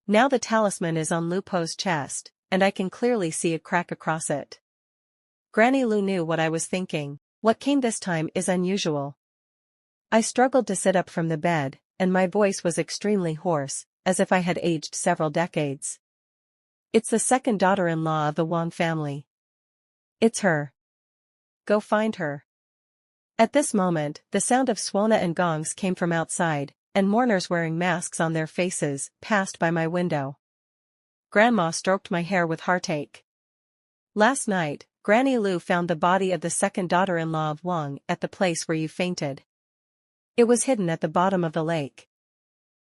Now the talisman is on Lupo's chest, and I can clearly see a crack across it. Granny Lu knew what I was thinking. What came this time is unusual. I struggled to sit up from the bed, and my voice was extremely hoarse, as if I had aged several decades. It's the second daughter-in-law of the Wang family. It's her. Go find her. At this moment, the sound of swana and gongs came from outside, and mourners wearing masks on their faces passed by my window. Grandma stroked my hair with heartache. Last night, Granny Lu found the body of the second daughter-in-law of Wang at the place where you fainted. It was hidden at the bottom of the lake.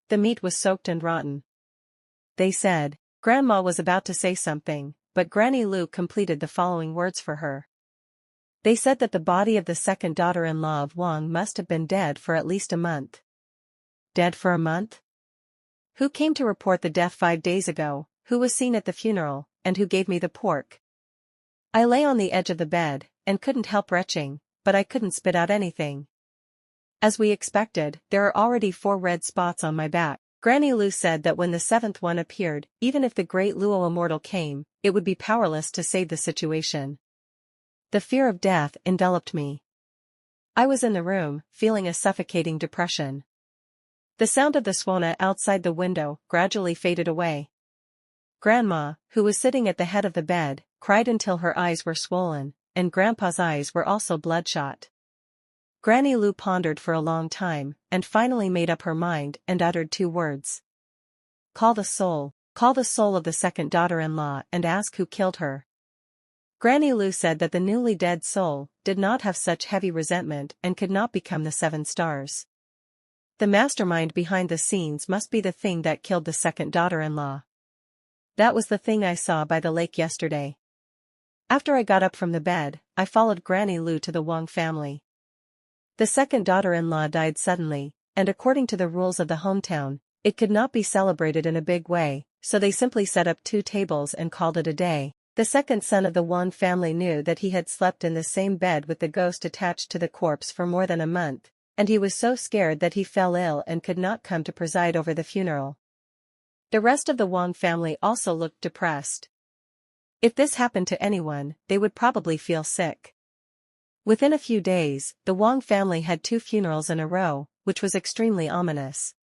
The meat was soaked and rotten. They said. Grandma was about to say something, but Granny Lu completed the following words for her. They said that the body of the second daughter-in-law of Wang must have been dead for at least a month. Dead for a month? Who came to report the death 5 days ago, who was seen at the funeral, and who gave me the pork? I lay on the edge of the bed, and couldn't help retching, but I couldn't spit out anything. As we expected, there are already 4 red spots on my back. Granny Lu said that when the 7th one appeared, even if the great Luo immortal came, it would be powerless to save the situation. The fear of death enveloped me. I was in the room, feeling a suffocating depression. The sound of the swana outside the window gradually faded away. Grandma, who was sitting at the head of the bed, cried until her eyes were swollen, and Grandpa's eyes were also bloodshot. Granny Lu pondered for a long time, and finally made up her mind and uttered 2 words. Call the soul of the second daughter-in-law and ask who killed her. Granny Lu said that the newly dead soul did not have such heavy resentment and could not become the 7 stars. The mastermind behind the scenes must be the thing that killed the second daughter-in-law. That was the thing I saw by the lake yesterday. After I got up from the bed, I followed Granny Lu to the Wang family. The second daughter-in-law died suddenly, and according to the rules of the hometown, it could not be celebrated in a big way, so they simply set up 2 tables and called it a day. The second son of the Wang family knew that he had slept in the same bed with the ghost attached to the corpse for more than a month, and he was so scared that he fell ill and could not come to preside over the funeral. The rest of the Wang family also looked depressed. If this happened to anyone, they would probably feel sick. Within a few days, the Wang family had 2 funerals in a row, which was extremely ominous.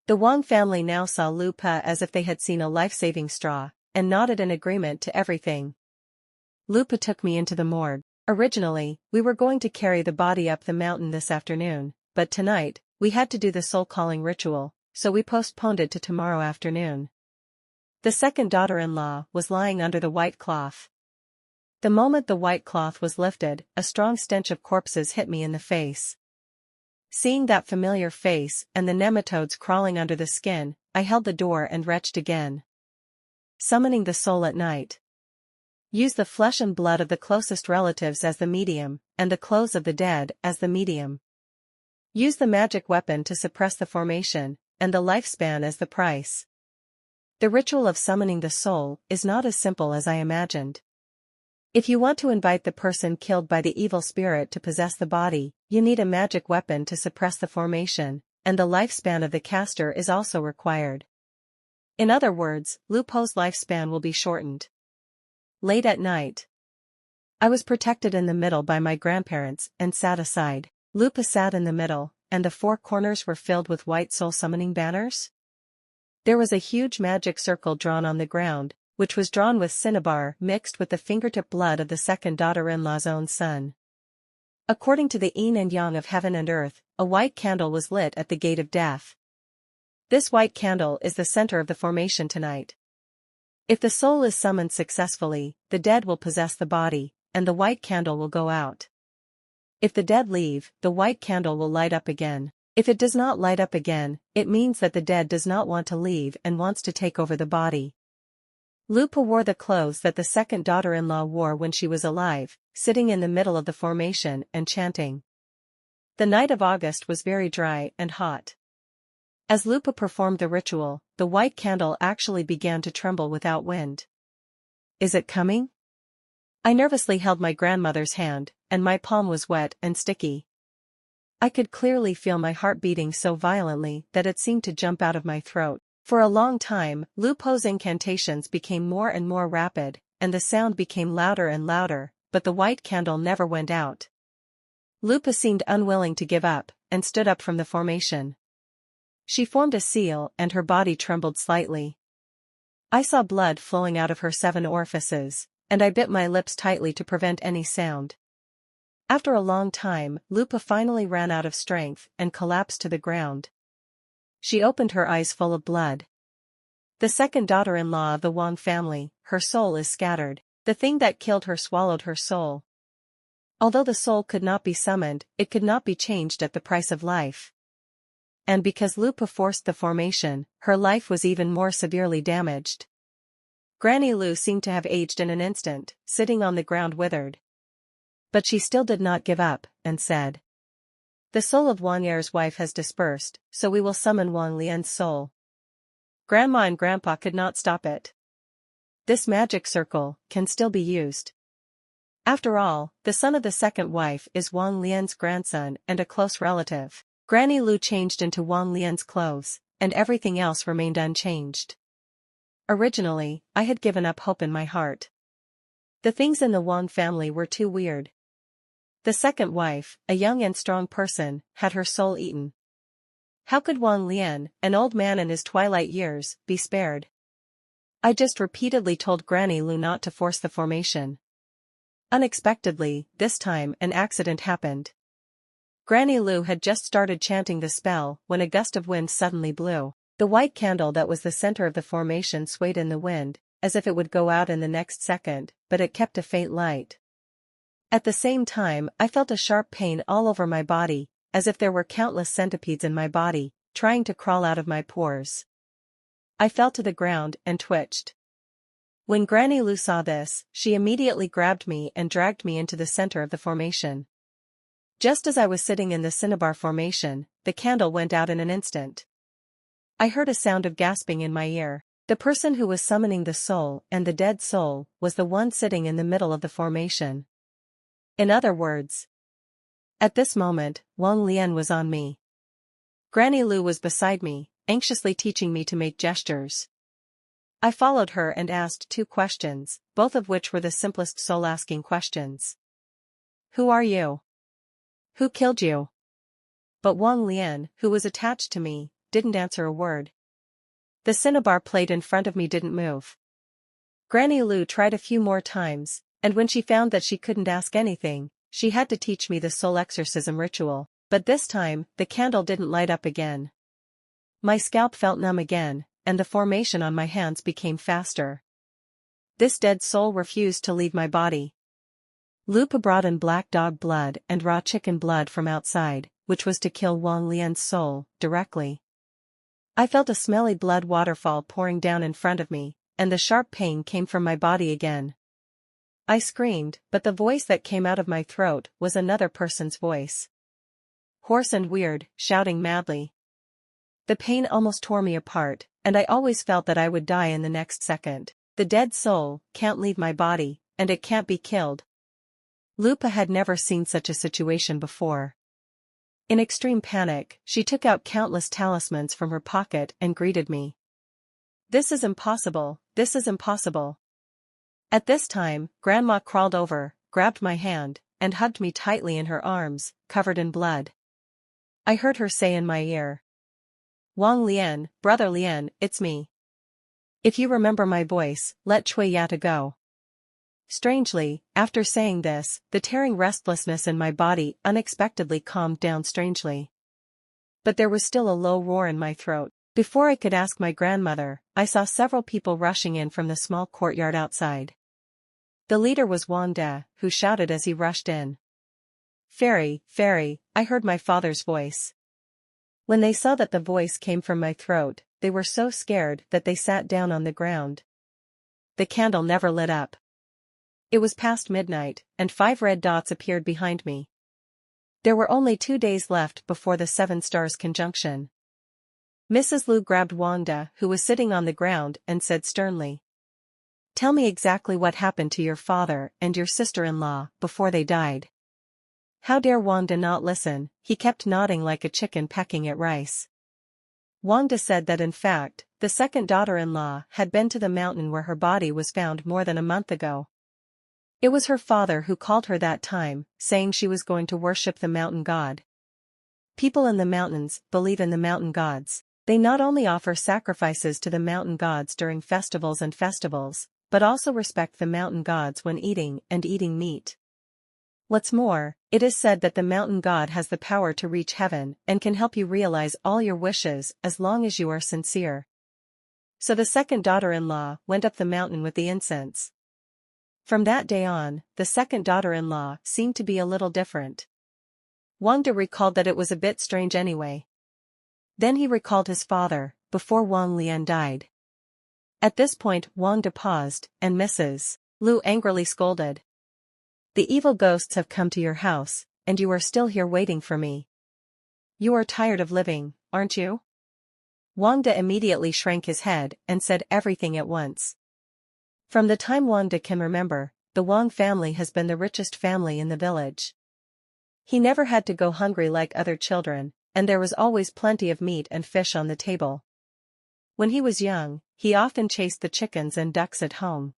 The Wang family now saw Lu Pa as if they had seen a life-saving straw, and nodded in agreement to everything. Lu Pa took me into the morgue. Originally, we were going to carry the body up the mountain this afternoon, but tonight, we had to do the soul-calling ritual, so we postponed it to tomorrow afternoon. The second daughter-in-law was lying under the white cloth. The moment the white cloth was lifted, a strong stench of corpses hit me in the face. Seeing that familiar face and the nematodes crawling under the skin, I held the door and retched again. Summoning the soul at night. Use the flesh and blood of the closest relatives as the medium, and the clothes of the dead as the medium. Use the magic weapon to suppress the formation, and the lifespan as the price. The ritual of summoning the soul is not as simple as I imagined. If you want to invite the person killed by the evil spirit to possess the body, you need a magic weapon to suppress the formation, and the lifespan of the caster is also required. In other words, Lu Po's lifespan will be shortened. Late at night. I was protected in the middle by my grandparents and sat aside. Lu Pa sat in the middle, and the 4 corners were filled with white soul summoning banners. There was a huge magic circle drawn on the ground, which was drawn with cinnabar mixed with the fingertip blood of the second daughter-in-law's own son. According to the yin and yang of heaven and earth, a white candle was lit at the gate of death. This white candle is the center of the formation tonight. If the soul is summoned successfully, the dead will possess the body, and the white candle will go out. If the dead leave, the white candle will light up again. If it does not light up again, it means that the dead does not want to leave and wants to take over the body. Lu Pa wore the clothes that the second daughter-in-law wore when she was alive, sitting in the middle of the formation and chanting. The night of August was very dry and hot. As Lu Pa performed the ritual, the white candle actually began to tremble without wind. Is it coming? I nervously held my grandmother's hand, and my palm was wet and sticky. I could clearly feel my heart beating so violently that it seemed to jump out of my throat. For a long time, Lu Po's incantations became more and more rapid, and the sound became louder and louder, but the white candle never went out. Lu Pa seemed unwilling to give up, and stood up from the formation. She formed a seal and her body trembled slightly. I saw blood flowing out of her 7 orifices, and I bit my lips tightly to prevent any sound. After a long time, Lupa finally ran out of strength and collapsed to the ground. She opened her eyes full of blood. The second daughter-in-law of the Wang family, her soul is scattered. The thing that killed her swallowed her soul. Although the soul could not be summoned, it could not be changed at the price of life. And because Lupa forced the formation, her life was even more severely damaged. Granny Lu seemed to have aged in an instant, sitting on the ground withered. But she still did not give up, and said, "The soul of Wang Er's wife has dispersed, so we will summon Wang Lian's soul." Grandma and Grandpa could not stop it. This magic circle can still be used. After all, the son of the second wife is Wang Lian's grandson and a close relative. Granny Lu changed into Wang Lian's clothes, and everything else remained unchanged. Originally, I had given up hope in my heart. The things in the Wang family were too weird. The second wife, a young and strong person, had her soul eaten. How could Wang Lian, an old man in his twilight years, be spared? I just repeatedly told Granny Lu not to force the formation. Unexpectedly, this time an accident happened. Granny Lu had just started chanting the spell when a gust of wind suddenly blew. The white candle that was the center of the formation swayed in the wind, as if it would go out in the next second, but it kept a faint light. At the same time, I felt a sharp pain all over my body, as if there were countless centipedes in my body, trying to crawl out of my pores. I fell to the ground and twitched. When Granny Lu saw this, she immediately grabbed me and dragged me into the center of the formation. Just as I was sitting in the cinnabar formation, the candle went out in an instant. I heard a sound of gasping in my ear. The person who was summoning the soul and the dead soul was the one sitting in the middle of the formation. In other words, at this moment, Wang Lian was on me. Granny Lu was beside me, anxiously teaching me to make gestures. I followed her and asked 2 questions, both of which were the simplest soul-asking questions. Who are you? Who killed you? But Wang Lian, who was attached to me, didn't answer a word. The cinnabar plate in front of me didn't move. Granny Lu tried a few more times, and when she found that she couldn't ask anything, she had to teach me the soul exorcism ritual, but this time, the candle didn't light up again. My scalp felt numb again, and the formation on my hands became faster. This dead soul refused to leave my body. Lupa brought in black dog blood and raw chicken blood from outside, which was to kill Wang Lian's soul, directly. I felt a smelly blood waterfall pouring down in front of me, and the sharp pain came from my body again. I screamed, but the voice that came out of my throat was another person's voice. Hoarse and weird, shouting madly. The pain almost tore me apart, and I always felt that I would die in the next second. The dead soul can't leave my body, and it can't be killed. Lupa had never seen such a situation before. In extreme panic, she took out countless talismans from her pocket and greeted me. "This is impossible, this is impossible." At this time, Grandma crawled over, grabbed my hand, and hugged me tightly in her arms, covered in blood. I heard her say in my ear, "Wang Lian, Brother Lian, it's me. If you remember my voice, let Chui Yata go." Strangely, after saying this, the tearing restlessness in my body unexpectedly calmed down strangely. But there was still a low roar in my throat. Before I could ask my grandmother, I saw several people rushing in from the small courtyard outside. The leader was Wang De, who shouted as he rushed in. "Fairy, fairy," I heard my father's voice. When they saw that the voice came from my throat, they were so scared that they sat down on the ground. The candle never lit up. It was past midnight, and 5 red dots appeared behind me. There were only 2 days left before the 7 stars conjunction. Mrs. Lu grabbed Wang De, who was sitting on the ground, and said sternly, "Tell me exactly what happened to your father and your sister-in-law before they died." How dare Wang De not listen? He kept nodding like a chicken pecking at rice. Wang De said that in fact, the second daughter-in-law had been to the mountain where her body was found more than a month ago. It was her father who called her that time, saying she was going to worship the mountain god. People in the mountains believe in the mountain gods. They not only offer sacrifices to the mountain gods during festivals, but also respect the mountain gods when eating meat. What's more, it is said that the mountain god has the power to reach heaven and can help you realize all your wishes as long as you are sincere. So the second daughter-in-law went up the mountain with the incense. From that day on, the second daughter-in-law seemed to be a little different. Wang De recalled that it was a bit strange anyway. Then he recalled his father, before Wang Lian died. At this point Wang De paused, and Mrs. Lu angrily scolded. The evil ghosts have come to your house, and you are still here waiting for me. You are tired of living, aren't you? Wang De immediately shrank his head and said everything at once. From the time Wang De can remember, the Wang family has been the richest family in the village. He never had to go hungry like other children, and there was always plenty of meat and fish on the table. When he was young, he often chased the chickens and ducks at home.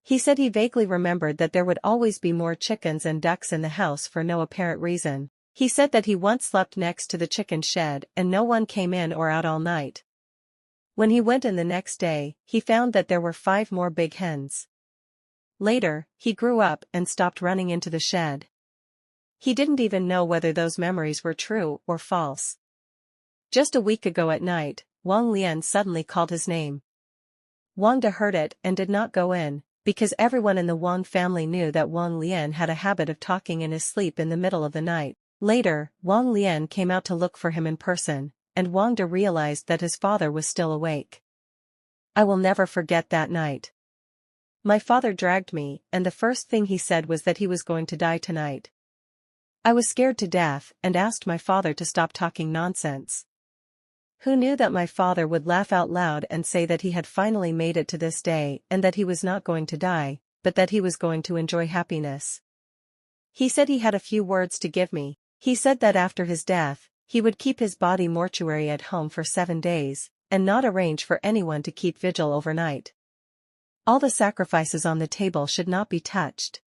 He said he vaguely remembered that there would always be more chickens and ducks in the house for no apparent reason. He said that he once slept next to the chicken shed and no one came in or out all night. When he went in the next day, he found that there were 5 more big hens. Later, he grew up and stopped running into the shed. He didn't even know whether those memories were true or false. Just a week ago at night, Wang Lian suddenly called his name. Wang De heard it and did not go in, because everyone in the Wang family knew that Wang Lian had a habit of talking in his sleep in the middle of the night. Later, Wang Lian came out to look for him in person, and Wang De realized that his father was still awake. I will never forget that night. My father dragged me, and the first thing he said was that he was going to die tonight. I was scared to death and asked my father to stop talking nonsense. Who knew that my father would laugh out loud and say that he had finally made it to this day and that he was not going to die, but that he was going to enjoy happiness. He said he had a few words to give me. He said that after his death, he would keep his body mortuary at home for 7 days, and not arrange for anyone to keep vigil overnight. All the sacrifices on the table should not be touched.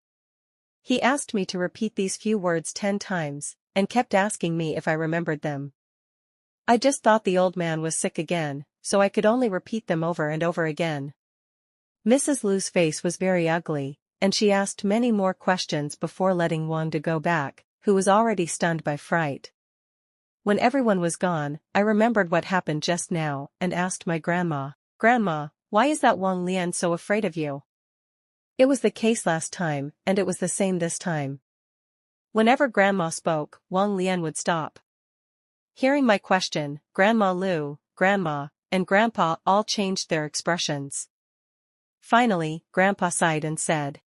He asked me to repeat these few words 10 times, and kept asking me if I remembered them. I just thought the old man was sick again, so I could only repeat them over and over again. Mrs. Lu's face was very ugly, and she asked many more questions before letting Wang De go back, who was already stunned by fright. When everyone was gone, I remembered what happened just now, and asked my grandma, "Grandma, why is that Wang Lian so afraid of you?" It was the case last time, and it was the same this time. Whenever Grandma spoke, Wang Lian would stop. Hearing my question, Grandma Lu, Grandma, and Grandpa all changed their expressions. Finally, Grandpa sighed and said,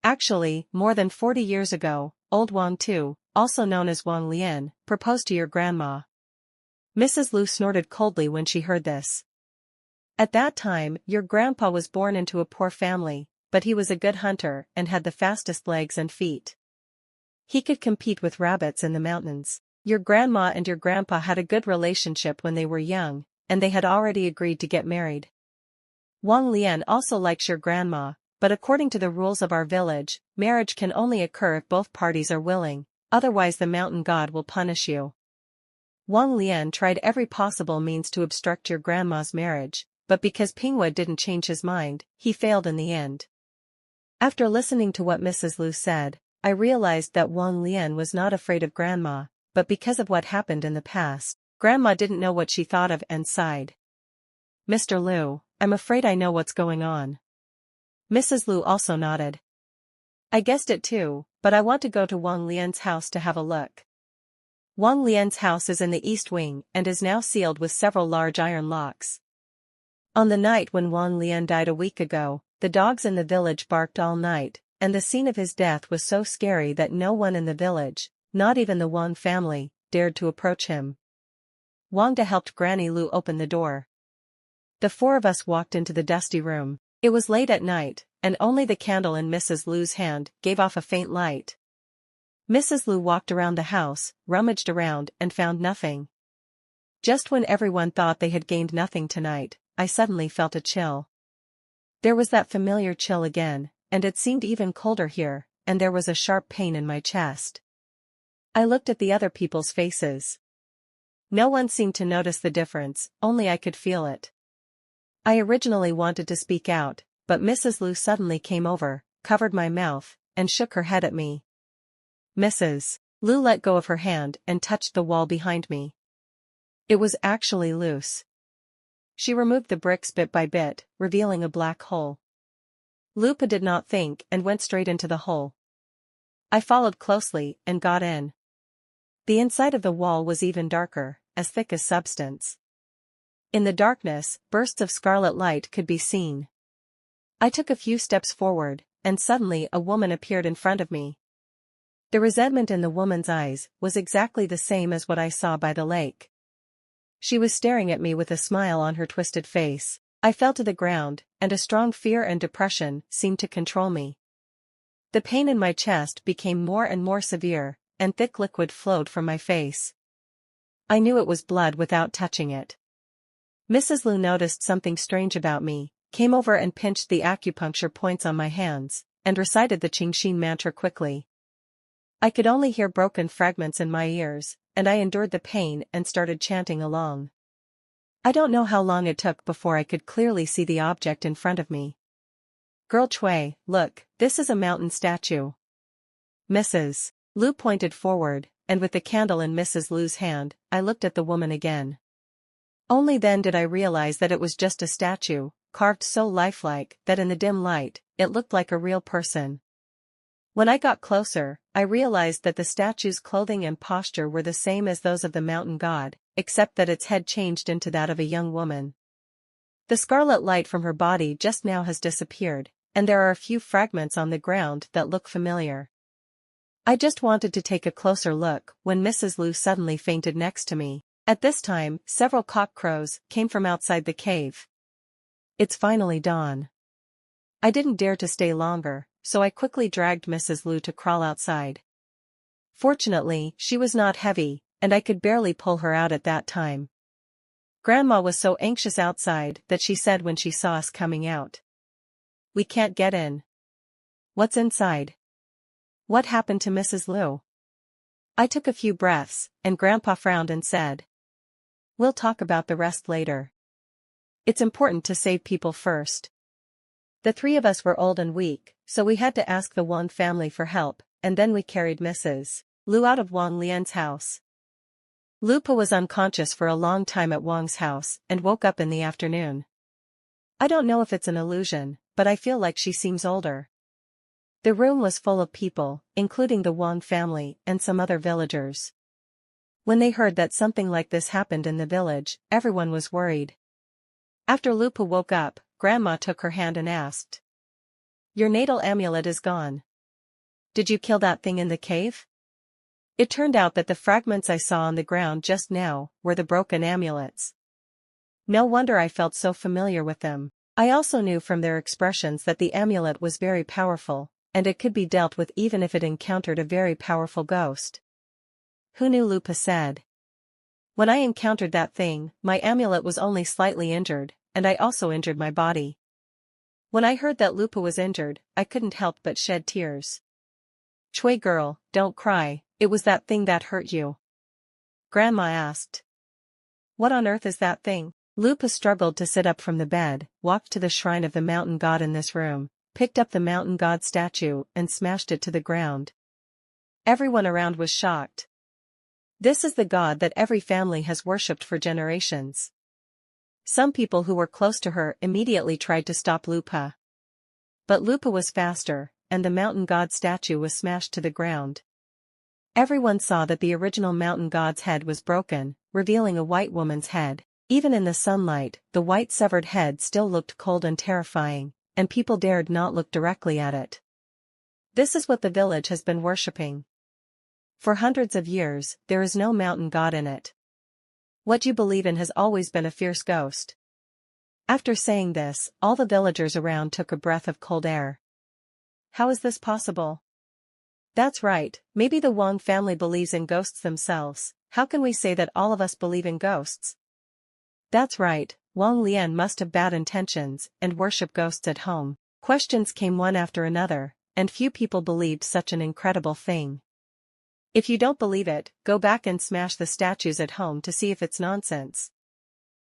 "Actually, more than 40 years ago, old Wang Tu, also known as Wang Lian, proposed to your grandma." Mrs. Lu snorted coldly when she heard this. "At that time, your grandpa was born into a poor family, but he was a good hunter and had the fastest legs and feet. He could compete with rabbits in the mountains. Your grandma and your grandpa had a good relationship when they were young, and they had already agreed to get married. Wang Lian also likes your grandma, but according to the rules of our village, marriage can only occur if both parties are willing, otherwise the mountain god will punish you." Wang Lian tried every possible means to obstruct your grandma's marriage, but because Pingwa didn't change his mind, he failed in the end. After listening to what Mrs. Lu said, I realized that Wang Lian was not afraid of grandma, but because of what happened in the past, grandma didn't know what she thought of and sighed. "Mr. Lu, I'm afraid I know what's going on." Mrs. Lu also nodded. "I guessed it too, but I want to go to Wang Lian's house to have a look." Wang Lian's house is in the east wing and is now sealed with several large iron locks. On the night when Wang Lian died a week ago, the dogs in the village barked all night, and the scene of his death was so scary that no one in the village, not even the Wang family, dared to approach him. Wang De helped Granny Lu open the door. The 4 of us walked into the dusty room. It was late at night, and only the candle in Mrs. Lu's hand gave off a faint light. Mrs. Lu walked around the house, rummaged around and found nothing. Just when everyone thought they had gained nothing tonight, I suddenly felt a chill. There was that familiar chill again, and it seemed even colder here, and there was a sharp pain in my chest. I looked at the other people's faces. No one seemed to notice the difference, only I could feel it. I originally wanted to speak out, but Mrs. Lu suddenly came over, covered my mouth, and shook her head at me. Mrs. Lu let go of her hand and touched the wall behind me. It was actually loose. She removed the bricks bit by bit, revealing a black hole. Lupa did not think and went straight into the hole. I followed closely and got in. The inside of the wall was even darker, as thick as substance. In the darkness, bursts of scarlet light could be seen. I took a few steps forward, and suddenly a woman appeared in front of me. The resentment in the woman's eyes was exactly the same as what I saw by the lake. She was staring at me with a smile on her twisted face. I fell to the ground, and a strong fear and depression seemed to control me. The pain in my chest became more and more severe, and thick liquid flowed from my face. I knew it was blood without touching it. Mrs. Lu noticed something strange about me, came over and pinched the acupuncture points on my hands, and recited the Qingxin mantra quickly. I could only hear broken fragments in my ears, and I endured the pain and started chanting along. I don't know how long it took before I could clearly see the object in front of me. Girl Chui, look, this is a mountain statue. Mrs. Lu pointed forward, and with the candle in Mrs. Lu's hand, I looked at the woman again. Only then did I realize that it was just a statue, carved so lifelike that in the dim light, it looked like a real person. When I got closer, I realized that the statue's clothing and posture were the same as those of the mountain god, except that its head changed into that of a young woman. The scarlet light from her body just now has disappeared, and there are a few fragments on the ground that look familiar. I just wanted to take a closer look when Mrs. Lu suddenly fainted next to me. At this time, several cock crows came from outside the cave. It's finally dawn. I didn't dare to stay longer, so I quickly dragged Mrs. Lu to crawl outside. Fortunately, she was not heavy, and I could barely pull her out at that time. Grandma was so anxious outside that she said when she saw us coming out, "We can't get in." "What's inside?" "What happened to Mrs. Lu?" I took a few breaths, and Grandpa frowned and said, "We'll talk about the rest later. It's important to save people first." The three of us were old and weak, so we had to ask the Wang family for help, and then we carried Mrs. Lu out of Wang Lian's house. Lupa was unconscious for a long time at Wang's house and woke up in the afternoon. I don't know if it's an illusion, but I feel like she seems older. The room was full of people, including the Wang family and some other villagers. When they heard that something like this happened in the village, everyone was worried. After Lupa woke up, Grandma took her hand and asked, "Your natal amulet is gone. Did you kill that thing in the cave?" It turned out that the fragments I saw on the ground just now were the broken amulets. No wonder I felt so familiar with them. I also knew from their expressions that the amulet was very powerful, and it could be dealt with even if it encountered a very powerful ghost. "Who knew?" Lupa said. "When I encountered that thing, my amulet was only slightly injured, and I also injured my body." When I heard that Lupa was injured, I couldn't help but shed tears. "Chui girl, don't cry, it was that thing that hurt you." Grandma asked. "What on earth is that thing?" Lupa struggled to sit up from the bed, walked to the shrine of the mountain god in this room, picked up the mountain god statue and smashed it to the ground. Everyone around was shocked. This is the god that every family has worshipped for generations. Some people who were close to her immediately tried to stop Lupa. But Lupa was faster, and the mountain god statue was smashed to the ground. Everyone saw that the original mountain god's head was broken, revealing a white woman's head. Even in the sunlight, the white severed head still looked cold and terrifying, and people dared not look directly at it. This is what the village has been worshipping. For hundreds of years, there is no mountain god in it. What you believe in has always been a fierce ghost. After saying this, all the villagers around took a breath of cold air. How is this possible? That's right, maybe the Wang family believes in ghosts themselves. How can we say that all of us believe in ghosts? That's right, Wang Lian must have bad intentions and worship ghosts at home. Questions came one after another, and few people believed such an incredible thing. If you don't believe it, go back and smash the statues at home to see if it's nonsense.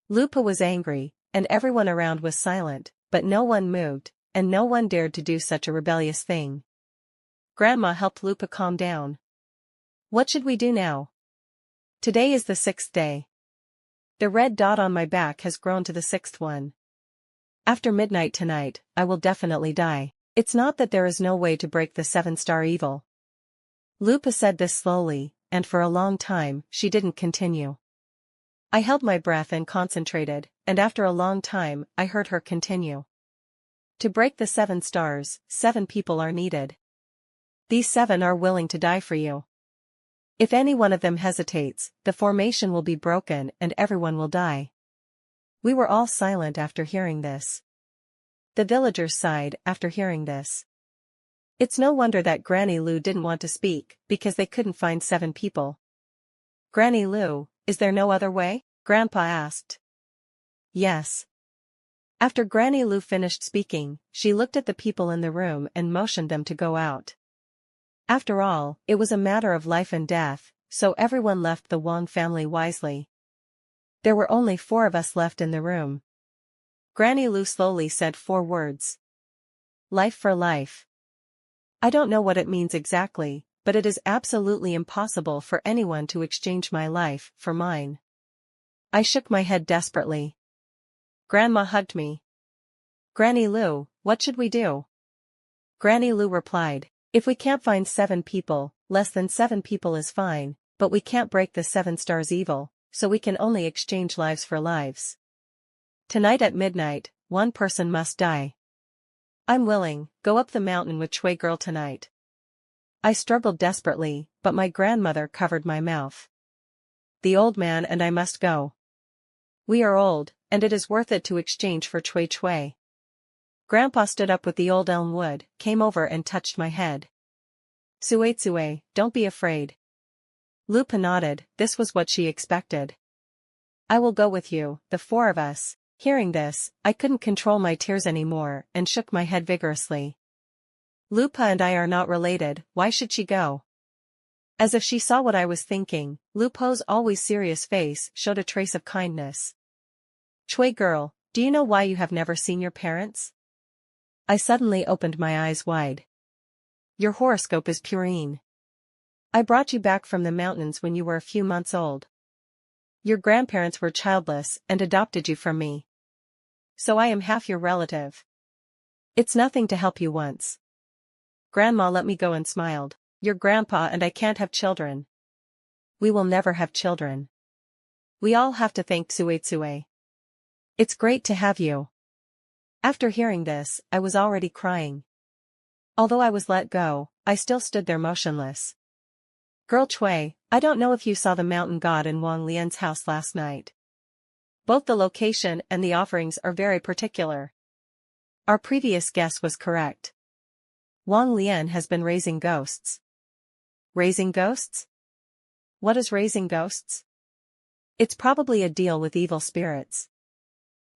Lupa was angry, and everyone around was silent, but no one moved, and no one dared to do such a rebellious thing. Grandma helped Lupa calm down. What should we do now? Today is the 6th day. The red dot on my back has grown to the 6th one. After midnight tonight, I will definitely die. It's not that there is no way to break the 7-star evil. Lupa said this slowly, and for a long time, she didn't continue. I held my breath and concentrated, and after a long time, I heard her continue. To break the 7 stars, 7 people are needed. These 7 are willing to die for you. If any one of them hesitates, the formation will be broken and everyone will die. We were all silent after hearing this. The villagers sighed after hearing this. It's no wonder that Granny Lou didn't want to speak, because they couldn't find 7 people. Granny Lou, is there no other way? Grandpa asked. Yes. After Granny Lou finished speaking, she looked at the people in the room and motioned them to go out. After all, it was a matter of life and death, so everyone left the Wong family wisely. There were only 4 of us left in the room. Granny Lou slowly said 4 words. Life for life. I don't know what it means exactly, but it is absolutely impossible for anyone to exchange my life for mine. I shook my head desperately. Grandma hugged me. Granny Lou, what should we do? Granny Lou replied, if we can't find 7 people, less than 7 people is fine, but we can't break the 7 stars evil, so we can only exchange lives for lives. Tonight at midnight, 1 person must die. I'm willing, go up the mountain with Chui girl tonight. I struggled desperately, but my grandmother covered my mouth. The old man and I must go. We are old, and it is worth it to exchange for Chui Chui. Grandpa stood up with the old elm wood, came over and touched my head. Tsue, don't be afraid. Lupa nodded, this was what she expected. I will go with you, the 4 of us. Hearing this, I couldn't control my tears anymore and shook my head vigorously. Lupa and I are not related, why should she go? As if she saw what I was thinking, Lupo's always serious face showed a trace of kindness. Chui girl, do you know why you have never seen your parents? I suddenly opened my eyes wide. Your horoscope is Purine. I brought you back from the mountains when you were a few months old. Your grandparents were childless and adopted you from me. So I am half your relative. It's nothing to help you once. Grandma let me go and smiled. Your grandpa and I can't have children. We will never have children. We all have to thank Tsue. It's great to have you. After hearing this, I was already crying. Although I was let go, I still stood there motionless. Girl Chui, I don't know if you saw the mountain god in Wang Lian's house last night. Both the location and the offerings are very particular. Our previous guess was correct. Wang Lian has been raising ghosts. Raising ghosts? What is raising ghosts? It's probably a deal with evil spirits.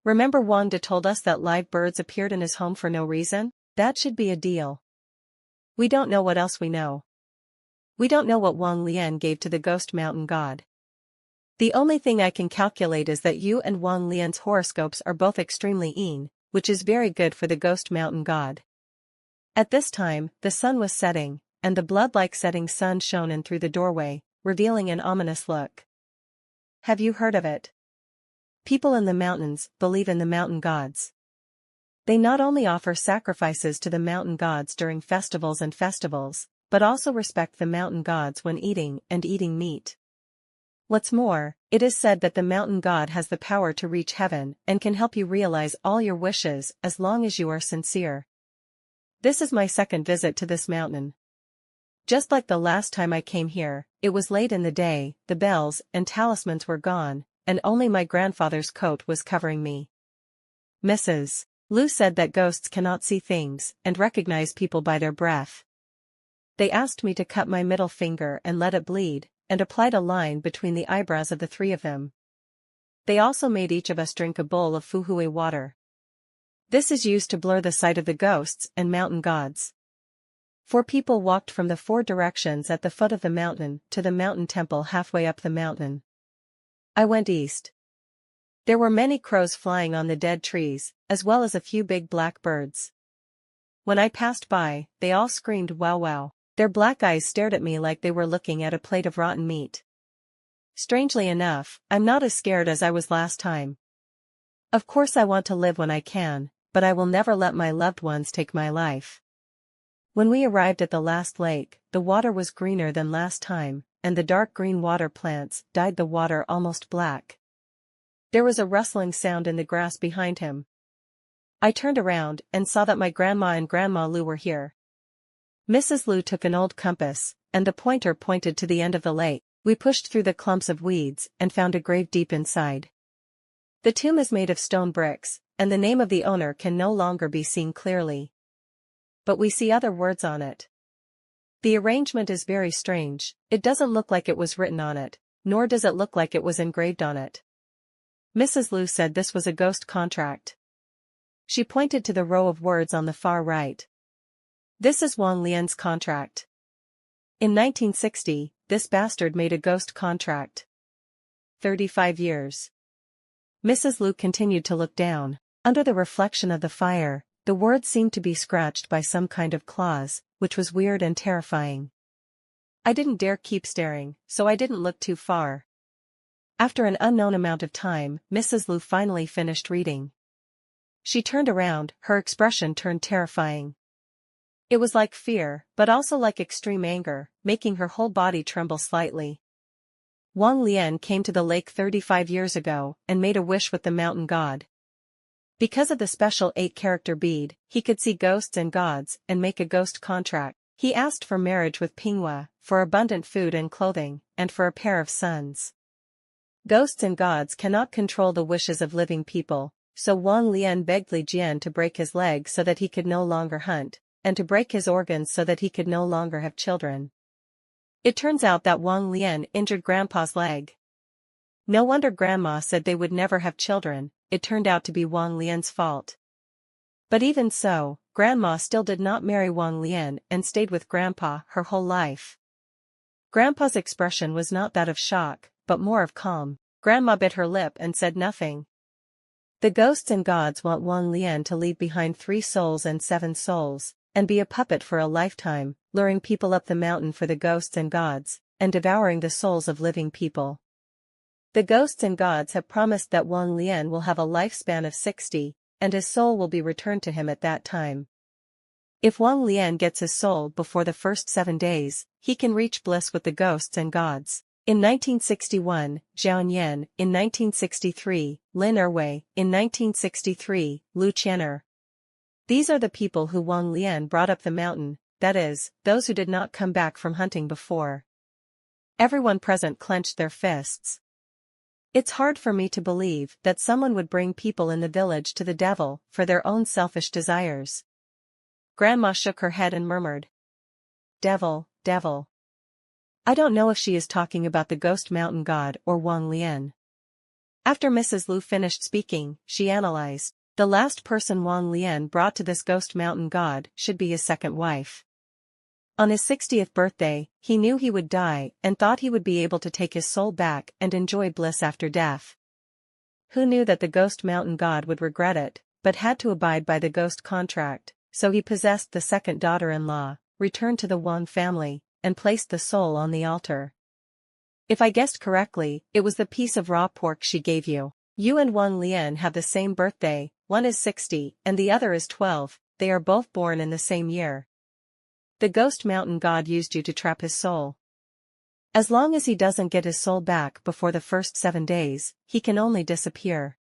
Remember Wang De told us that live birds appeared in his home for no reason? That should be a deal. We don't know what else we know. We don't know what Wang Lian gave to the ghost mountain god. The only thing I can calculate is that you and Wang Lian's horoscopes are both extremely yin, which is very good for the ghost mountain god. At this time, the sun was setting, and the blood-like setting sun shone in through the doorway, revealing an ominous look. Have you heard of it? People in the mountains believe in the mountain gods. They not only offer sacrifices to the mountain gods during festivals, but also respect the mountain gods when eating meat. What's more, it is said that the mountain god has the power to reach heaven and can help you realize all your wishes as long as you are sincere. This is my second visit to this mountain. Just like the last time I came here, it was late in the day, the bells and talismans were gone, and only my grandfather's coat was covering me. Mrs. Liu said that ghosts cannot see things and recognize people by their breath. They asked me to cut my middle finger and let it bleed, and applied a line between the eyebrows of the 3 of them. They also made each of us drink a bowl of fuhui water. This is used to blur the sight of the ghosts and mountain gods. 4 people walked from the 4 directions at the foot of the mountain to the mountain temple halfway up the mountain. I went east. There were many crows flying on the dead trees, as well as a few big black birds. When I passed by, they all screamed wow wow. Their black eyes stared at me like they were looking at a plate of rotten meat. Strangely enough, I'm not as scared as I was last time. Of course I want to live when I can, but I will never let my loved ones take my life. When we arrived at the last lake, the water was greener than last time, and the dark green water plants dyed the water almost black. There was a rustling sound in the grass behind him. I turned around and saw that my grandma and Grandma Lou were here. Mrs. Lou took an old compass, and the pointer pointed to the end of the lake. We pushed through the clumps of weeds and found a grave deep inside. The tomb is made of stone bricks, and the name of the owner can no longer be seen clearly. But we see other words on it. The arrangement is very strange. It doesn't look like it was written on it, nor does it look like it was engraved on it. Mrs. Lou said this was a ghost contract. She pointed to the row of words on the far right. This is Wang Lian's contract. In 1960, this bastard made a ghost contract. 35 years. Mrs. Lou continued to look down. Under the reflection of the fire, the words seemed to be scratched by some kind of claws, which was weird and terrifying. I didn't dare keep staring, so I didn't look too far. After an unknown amount of time, Mrs. Lou finally finished reading. She turned around, her expression turned terrifying. It was like fear, but also like extreme anger, making her whole body tremble slightly. Wang Lian came to the lake 35 years ago and made a wish with the mountain god. Because of the special 8-character bead, he could see ghosts and gods and make a ghost contract. He asked for marriage with Pinghua, for abundant food and clothing, and for a pair of sons. Ghosts and gods cannot control the wishes of living people, so Wang Lian begged Li Jian to break his leg so that he could no longer hunt, and to break his organs so that he could no longer have children. It turns out that Wang Lian injured Grandpa's leg. No wonder Grandma said they would never have children. It turned out to be Wang Lian's fault. But even so, Grandma still did not marry Wang Lian and stayed with Grandpa her whole life. Grandpa's expression was not that of shock, but more of calm. Grandma bit her lip and said nothing. The ghosts and gods want Wang Lian to leave behind 3 souls and 7 souls, and be a puppet for a lifetime, luring people up the mountain for the ghosts and gods, and devouring the souls of living people. The ghosts and gods have promised that Wang Lian will have a lifespan of 60, and his soul will be returned to him at that time. If Wang Lian gets his soul before the first 7 days, he can reach bliss with the ghosts and gods. In 1961, Zhao Yan, in 1963, Lin Erwei, in 1963, Lu Qianer. These are the people who Wang Lian brought up the mountain, that is, those who did not come back from hunting before. Everyone present clenched their fists. It's hard for me to believe that someone would bring people in the village to the devil for their own selfish desires. Grandma shook her head and murmured, "Devil, devil." I don't know if she is talking about the ghost mountain god or Wang Lian. After Mrs. Lu finished speaking, she analyzed. The last person Wang Lian brought to this ghost mountain god should be his second wife. On his 60th birthday, he knew he would die and thought he would be able to take his soul back and enjoy bliss after death. Who knew that the ghost mountain god would regret it, but had to abide by the ghost contract, so he possessed the second daughter-in-law, returned to the Wang family, and placed the soul on the altar. If I guessed correctly, it was the piece of raw pork she gave you. You and Wang Lian have the same birthday, one is 60 and the other is 12, they are both born in the same year. The ghost mountain god used you to trap his soul. As long as he doesn't get his soul back before the first 7 days, he can only disappear.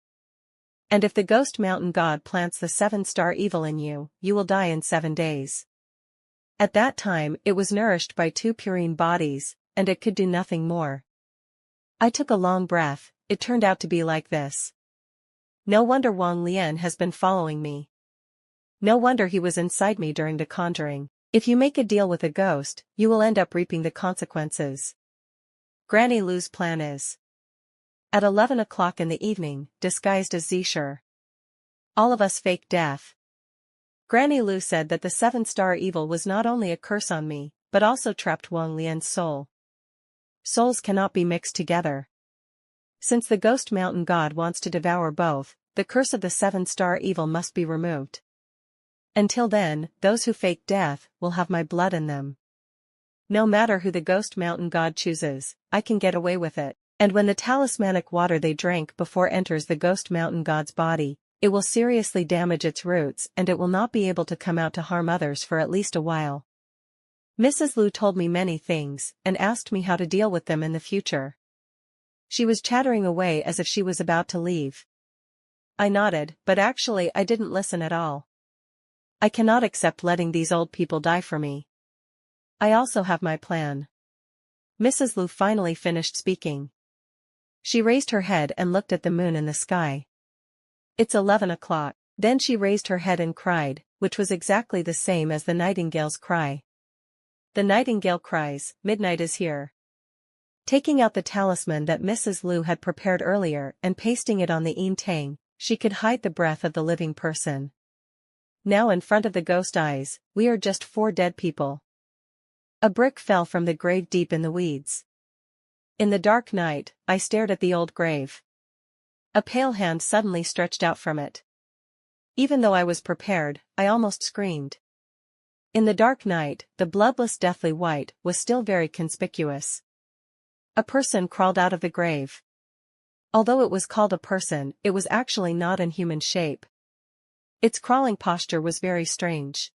And if the ghost mountain god plants the 7-star evil in you, you will die in 7 days. At that time it was nourished by 2 purine bodies, and it could do nothing more. I took a long breath. It turned out to be like this. No wonder Wang Lian has been following me. No wonder he was inside me during the conjuring. If you make a deal with a ghost, you will end up reaping the consequences. Granny Lu's plan is. At 11 o'clock in the evening, disguised as Zisher. All of us fake death. Granny Lu said that the 7-star evil was not only a curse on me, but also trapped Wang Lian's soul. Souls cannot be mixed together. Since the ghost mountain god wants to devour both, the curse of the 7-star evil must be removed. Until then, those who fake death will have my blood in them. No matter who the ghost mountain god chooses, I can get away with it. And when the talismanic water they drank before enters the ghost mountain god's body, it will seriously damage its roots and it will not be able to come out to harm others for at least a while. Mrs. Lu told me many things and asked me how to deal with them in the future. She was chattering away as if she was about to leave. I nodded, but actually I didn't listen at all. I cannot accept letting these old people die for me. I also have my plan. Mrs. Lu finally finished speaking. She raised her head and looked at the moon in the sky. It's 11 o'clock. Then she raised her head and cried, which was exactly the same as the nightingale's cry. The nightingale cries, "Midnight is here." Taking out the talisman that Mrs. Lu had prepared earlier and pasting it on the yin tang, she could hide the breath of the living person. Now in front of the ghost eyes, we are just 4 dead people. A brick fell from the grave deep in the weeds. In the dark night, I stared at the old grave. A pale hand suddenly stretched out from it. Even though I was prepared, I almost screamed. In the dark night, the bloodless deathly white was still very conspicuous. A person crawled out of the grave. Although it was called a person, it was actually not in human shape. Its crawling posture was very strange.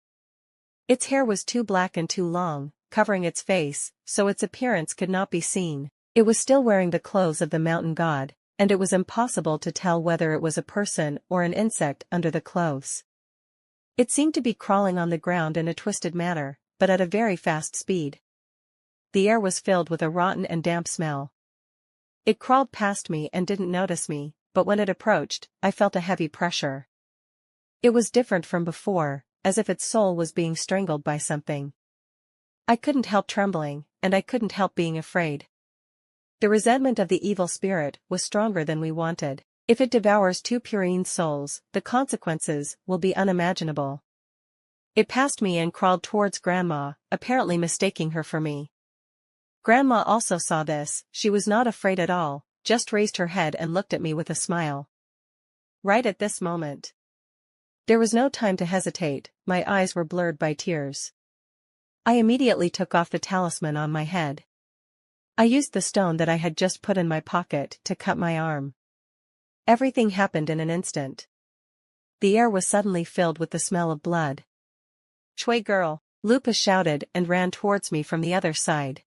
Its hair was too black and too long, covering its face, so its appearance could not be seen. It was still wearing the clothes of the mountain god, and it was impossible to tell whether it was a person or an insect under the clothes. It seemed to be crawling on the ground in a twisted manner, but at a very fast speed. The air was filled with a rotten and damp smell. It crawled past me and didn't notice me, but when it approached, I felt a heavy pressure. It was different from before, as if its soul was being strangled by something. I couldn't help trembling, and I couldn't help being afraid. The resentment of the evil spirit was stronger than we wanted. If it devours 2 purine souls, the consequences will be unimaginable. It passed me and crawled towards Grandma, apparently mistaking her for me. Grandma also saw this. She was not afraid at all, just raised her head and looked at me with a smile. Right at this moment. There was no time to hesitate, my eyes were blurred by tears. I immediately took off the talisman on my head. I used the stone that I had just put in my pocket to cut my arm. Everything happened in an instant. The air was suddenly filled with the smell of blood. "Chui girl!" Lupa shouted and ran towards me from the other side.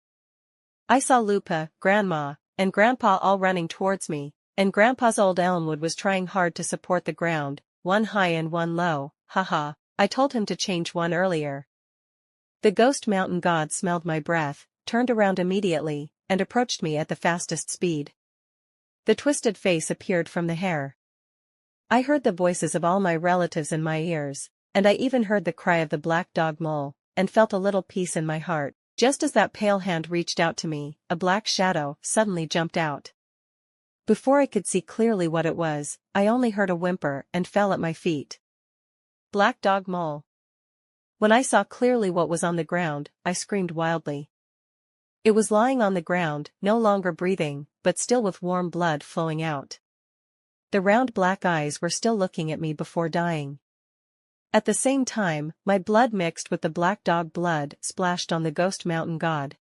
I saw Lupa, Grandma, and Grandpa all running towards me, and Grandpa's old elmwood was trying hard to support the ground, one high and one low. Haha, I told him to change one earlier. The ghost mountain god smelled my breath, turned around immediately, and approached me at the fastest speed. The twisted face appeared from the hair. I heard the voices of all my relatives in my ears, and I even heard the cry of the black dog mole, and felt a little peace in my heart. Just as that pale hand reached out to me, a black shadow suddenly jumped out. Before I could see clearly what it was, I only heard a whimper and fell at my feet. Black dog mole. When I saw clearly what was on the ground, I screamed wildly. It was lying on the ground, no longer breathing, but still with warm blood flowing out. The round black eyes were still looking at me before dying. At the same time, my blood mixed with the black dog blood splashed on the ghost mountain god.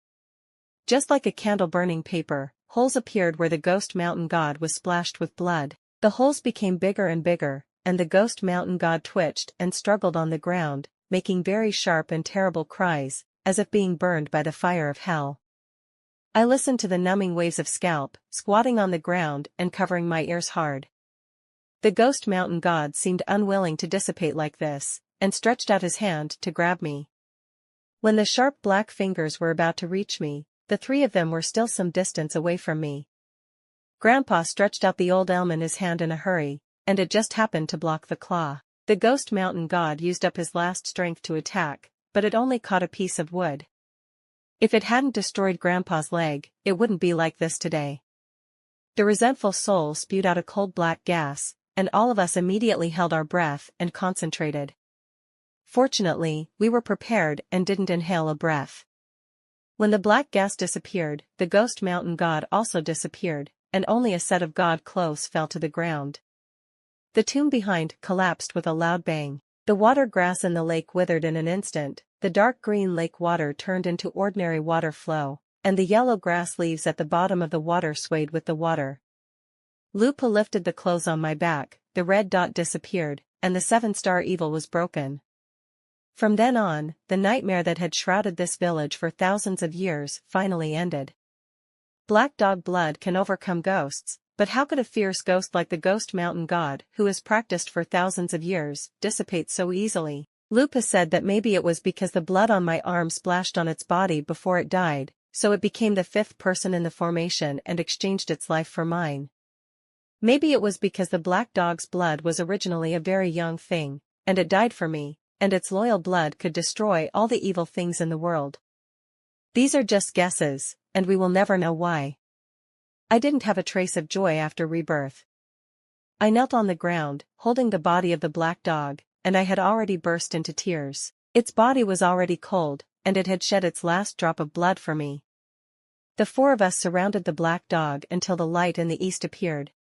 Just like a candle burning paper, holes appeared where the ghost mountain god was splashed with blood. The holes became bigger and bigger, and the ghost mountain god twitched and struggled on the ground, making very sharp and terrible cries, as if being burned by the fire of hell. I listened to the numbing waves of scalp, squatting on the ground and covering my ears hard. The ghost mountain god seemed unwilling to dissipate like this, and stretched out his hand to grab me. When the sharp black fingers were about to reach me, the 3 of them were still some distance away from me. Grandpa stretched out the old elm in his hand in a hurry, and it just happened to block the claw. The ghost mountain god used up his last strength to attack, but it only caught a piece of wood. If it hadn't destroyed Grandpa's leg, it wouldn't be like this today. The resentful soul spewed out a cold black gas, and all of us immediately held our breath and concentrated. Fortunately, we were prepared and didn't inhale a breath. When the black gas disappeared, the ghost mountain god also disappeared, and only a set of god clothes fell to the ground. The tomb behind collapsed with a loud bang. The water grass in the lake withered in an instant, the dark green lake water turned into ordinary water flow, and the yellow grass leaves at the bottom of the water swayed with the water. Lupa lifted the clothes on my back, the red dot disappeared, and the 7-star evil was broken. From then on, the nightmare that had shrouded this village for thousands of years finally ended. Black dog blood can overcome ghosts, but how could a fierce ghost like the Ghost Mountain God, who has practiced for thousands of years, dissipate so easily? Lupa said that maybe it was because the blood on my arm splashed on its body before it died, so it became the 5th person in the formation and exchanged its life for mine. Maybe it was because the black dog's blood was originally a very young thing, and it died for me, and its loyal blood could destroy all the evil things in the world. These are just guesses, and we will never know why. I didn't have a trace of joy after rebirth. I knelt on the ground, holding the body of the black dog, and I had already burst into tears. Its body was already cold, and it had shed its last drop of blood for me. The 4 of us surrounded the black dog until the light in the east appeared.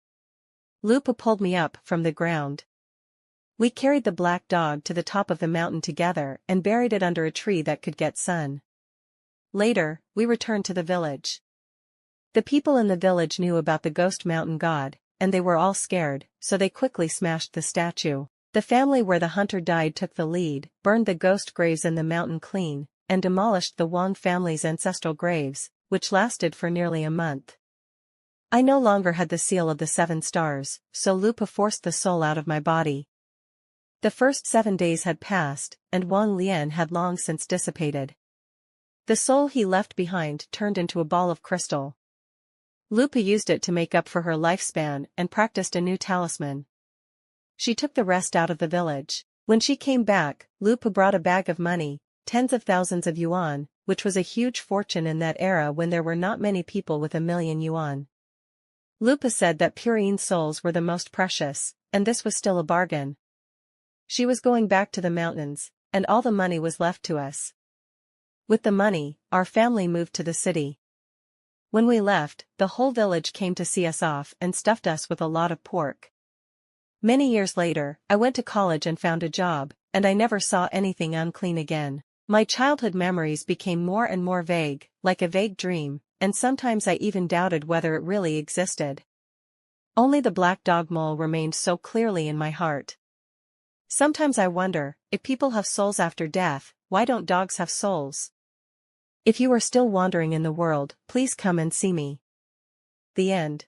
Lupa pulled me up from the ground. We carried the black dog to the top of the mountain together and buried it under a tree that could get sun. Later, we returned to the village. The people in the village knew about the Ghost Mountain God, and they were all scared, so they quickly smashed the statue. The family where the hunter died took the lead, burned the ghost graves in the mountain clean, and demolished the Wong family's ancestral graves, which lasted for nearly a month. I no longer had the seal of the 7 stars, so Lupa forced the soul out of my body. The first 7 days had passed, and Wang Lian had long since dissipated. The soul he left behind turned into a ball of crystal. Lupa used it to make up for her lifespan and practiced a new talisman. She took the rest out of the village. When she came back, Lupa brought a bag of money, tens of thousands of yuan, which was a huge fortune in that era when there were not many people with 1,000,000 yuan. Lupa said that purine souls were the most precious, and this was still a bargain. She was going back to the mountains, and all the money was left to us. With the money, our family moved to the city. When we left, the whole village came to see us off and stuffed us with a lot of pork. Many years later, I went to college and found a job, and I never saw anything unclean again. My childhood memories became more and more vague, like a vague dream, and sometimes I even doubted whether it really existed. Only the black dog mole remained so clearly in my heart. Sometimes I wonder, if people have souls after death, why don't dogs have souls? If you are still wandering in the world, please come and see me. The end.